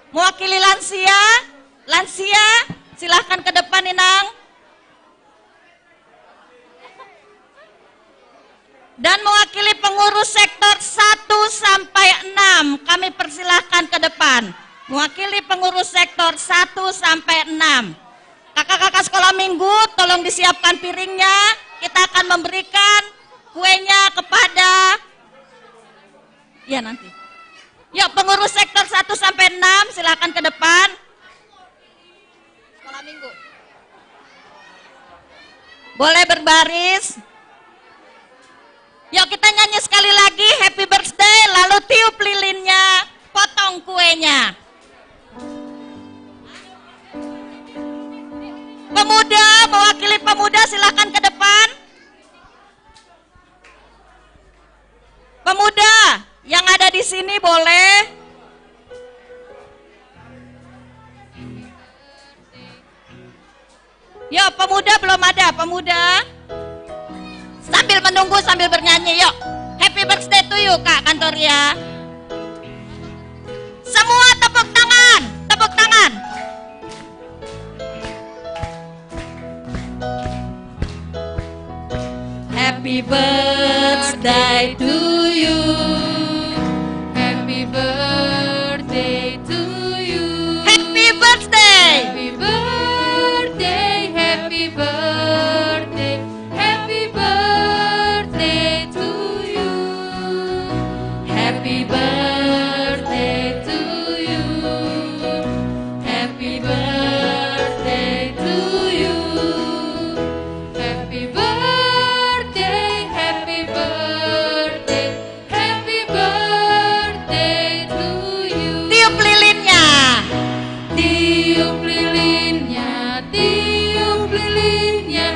S15: mewakili lansia, silahkan ke depan Inang. Dan mewakili pengurus sektor 1 sampai 6, kami persilahkan ke depan. Mewakili pengurus sektor 1 sampai 6. Kakak-kakak sekolah minggu, tolong disiapkan piringnya. Kita akan memberikan kuenya kepada, ya nanti. Yuk pengurus sektor 1 sampai 6, silahkan ke depan. Sekolah minggu. Boleh berbaris. Yuk kita nyanyi sekali lagi happy birthday, lalu tiup lilinnya, potong kuenya. Pemuda, mewakili pemuda silakan ke depan. Pemuda yang ada di sini boleh. Yuk pemuda belum ada, pemuda. Sambil menunggu, sambil bernyanyi, yuk. Happy birthday to you, Kak Kantoria. Semua tepuk tangan, tepuk tangan. Happy birthday
S9: birthday to you. Happy birthday to you.
S19: Happy birthday.
S9: Happy birthday, happy birthday, happy birthday to you. Happy birthday to you. Happy birthday to you. Happy birthday, happy birthday, happy birthday to you.
S19: Tiup lilinnya.
S9: Tiup lilinnya, tiup lilinnya,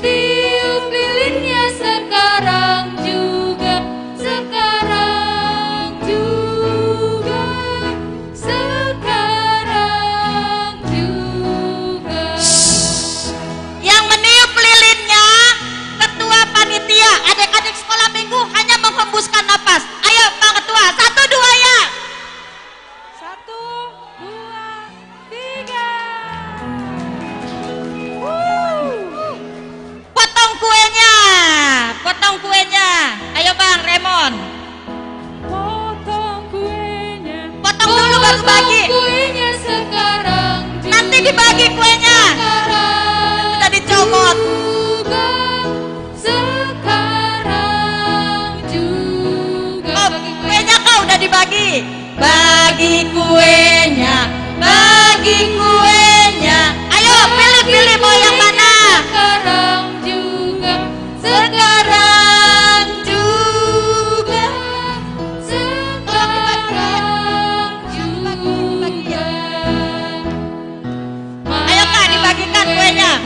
S9: tiup lilinnya sekarang juga, sekarang juga, sekarang juga.
S19: Yang meniup lilinnya ketua panitia adik-adik sekolah minggu hanya menghembuskan napas. Ayo Pak Ketua, 1, 2 ya.
S9: 1, 2, 3.
S19: Potong kuenya, potong kuenya. Ayo Bang Remon.
S9: Potong kuenya.
S19: Potong dulu baru bagi.
S9: Kuenya sekarang juga.
S19: Nanti dibagi kuenya. Sudah dicomot.
S9: Sekarang juga.
S19: Oh, kuenya kau udah dibagi. Bagi kuenya, bagi kuenya. Ayo pilih-pilih mau yang mana.
S9: Sekarang juga.
S19: Sekarang juga.
S9: Sekarang juga.
S19: Ayo Kak, dibagikan kuenya.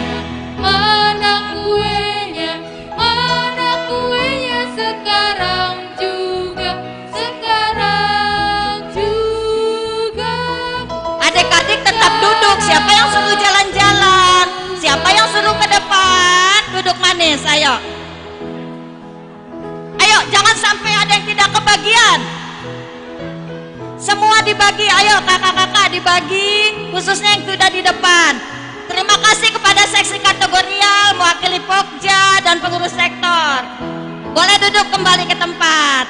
S9: Mana kuenya, mana kuenya sekarang juga, sekarang juga.
S19: Adik-adik tetap duduk. Siapa yang suruh jalan-jalan? Siapa yang suruh ke depan? Duduk manis, ayo. Ayo, jangan sampai ada yang tidak kebagian. Semua dibagi, ayo kakak-kakak dibagi, khususnya yang sudah di depan. Terima kasih kepada seksi kategorial, mewakili Pokja dan pengurus sektor. Boleh duduk kembali ke tempat.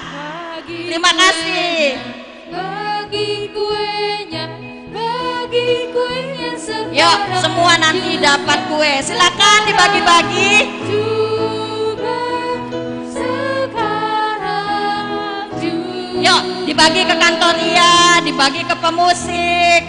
S19: Terima kasih.
S9: Bagi kuenya, bagi kuenya sekarang.
S19: Yuk, semua nanti dapat kue. Silakan dibagi-bagi.
S9: Juga, sekarang juga.
S19: Yuk, dibagi ke kantoria, dibagi ke pemusik.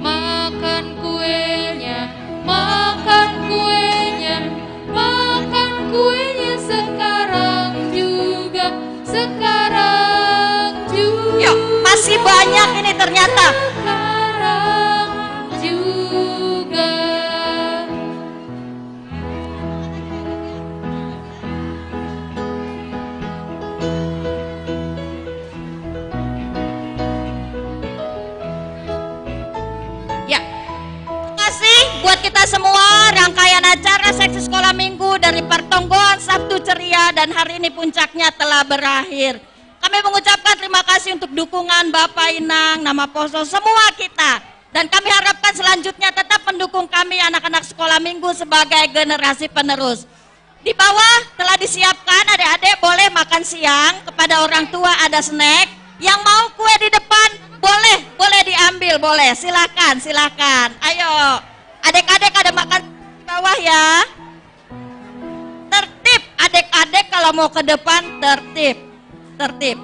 S9: Makan kuenya, makan kuenya, makan kuenya sekarang juga, sekarang juga.
S19: Yuk, masih banyak ini ternyata.
S9: Sekarang juga.
S19: Ya, terima kasih buat kita semua. Rangkaian acara seksi sekolah minggu dari Pertonggon Sabtu Ceria dan hari ini puncaknya telah berakhir. Kami mengucapkan terima kasih untuk dukungan Bapak Inang, nama Poso, semua kita. Dan kami harapkan selanjutnya tetap mendukung kami anak-anak sekolah minggu sebagai generasi penerus. Di bawah telah disiapkan adik-adik boleh makan siang, kepada orang tua ada snack. Yang mau kue di depan boleh diambil, boleh. Silakan, silakan. Ayo, adik-adik ada makan di bawah ya. Tertib, adik-adik kalau mau ke depan tertib. Tertib.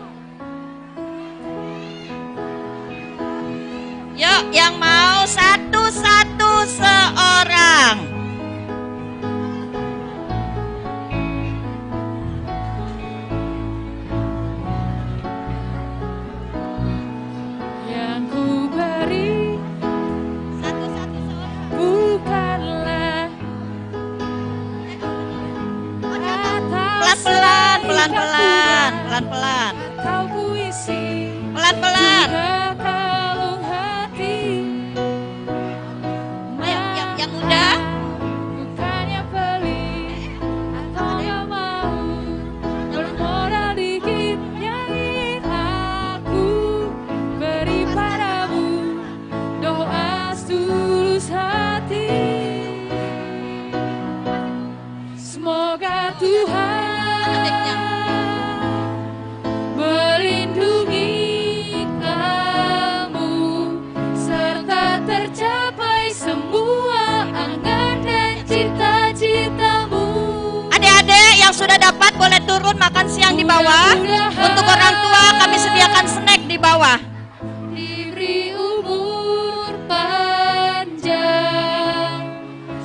S19: Yuk, yang mau satu-satu seorang.
S9: Yang ku beri bukanlah
S19: Pelan-pelan, pelan-pelan, pelan-pelan.
S9: kau puisi,
S19: Pelan-pelan.
S9: juga kalung hati.
S19: Ayo, yang muda.
S9: Bukannya pelit atau gak mau bermoral dikit yang ingin aku beri padamu doa setulus hati. Semoga Tuhan
S19: bawah.
S9: Diberi umur panjang,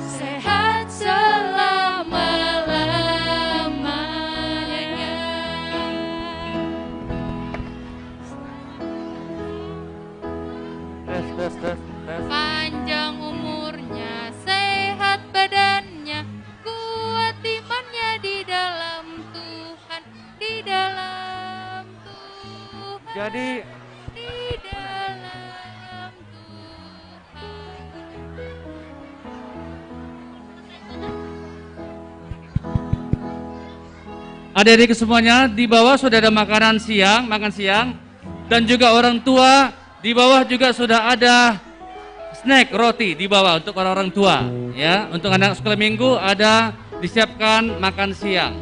S9: sehat selama-lamanya. Panjang umurnya, sehat badannya, kuat imannya di dalam Tuhan, di dalam Tuhan.
S10: Jadi
S9: Di dalam
S10: adik-adik semuanya, di bawah sudah ada makanan siang, makan siang, dan juga orang tua di bawah juga sudah ada snack roti di bawah untuk orang-orang tua, ya. Untuk anak sekolah minggu ada disiapkan makan siang.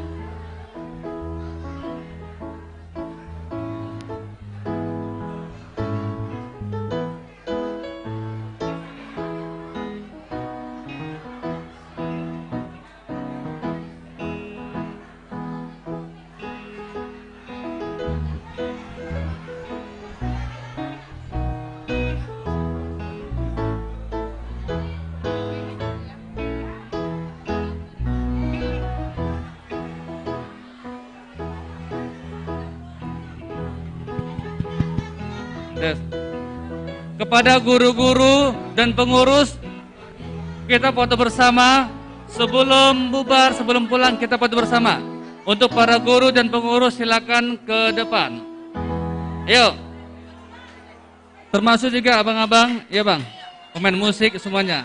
S10: Kepada guru-guru dan pengurus, kita foto bersama. Sebelum bubar, sebelum pulang kita foto bersama. Untuk para guru dan pengurus silakan ke depan. Ayo. Termasuk juga abang-abang, ya bang, pemain musik semuanya.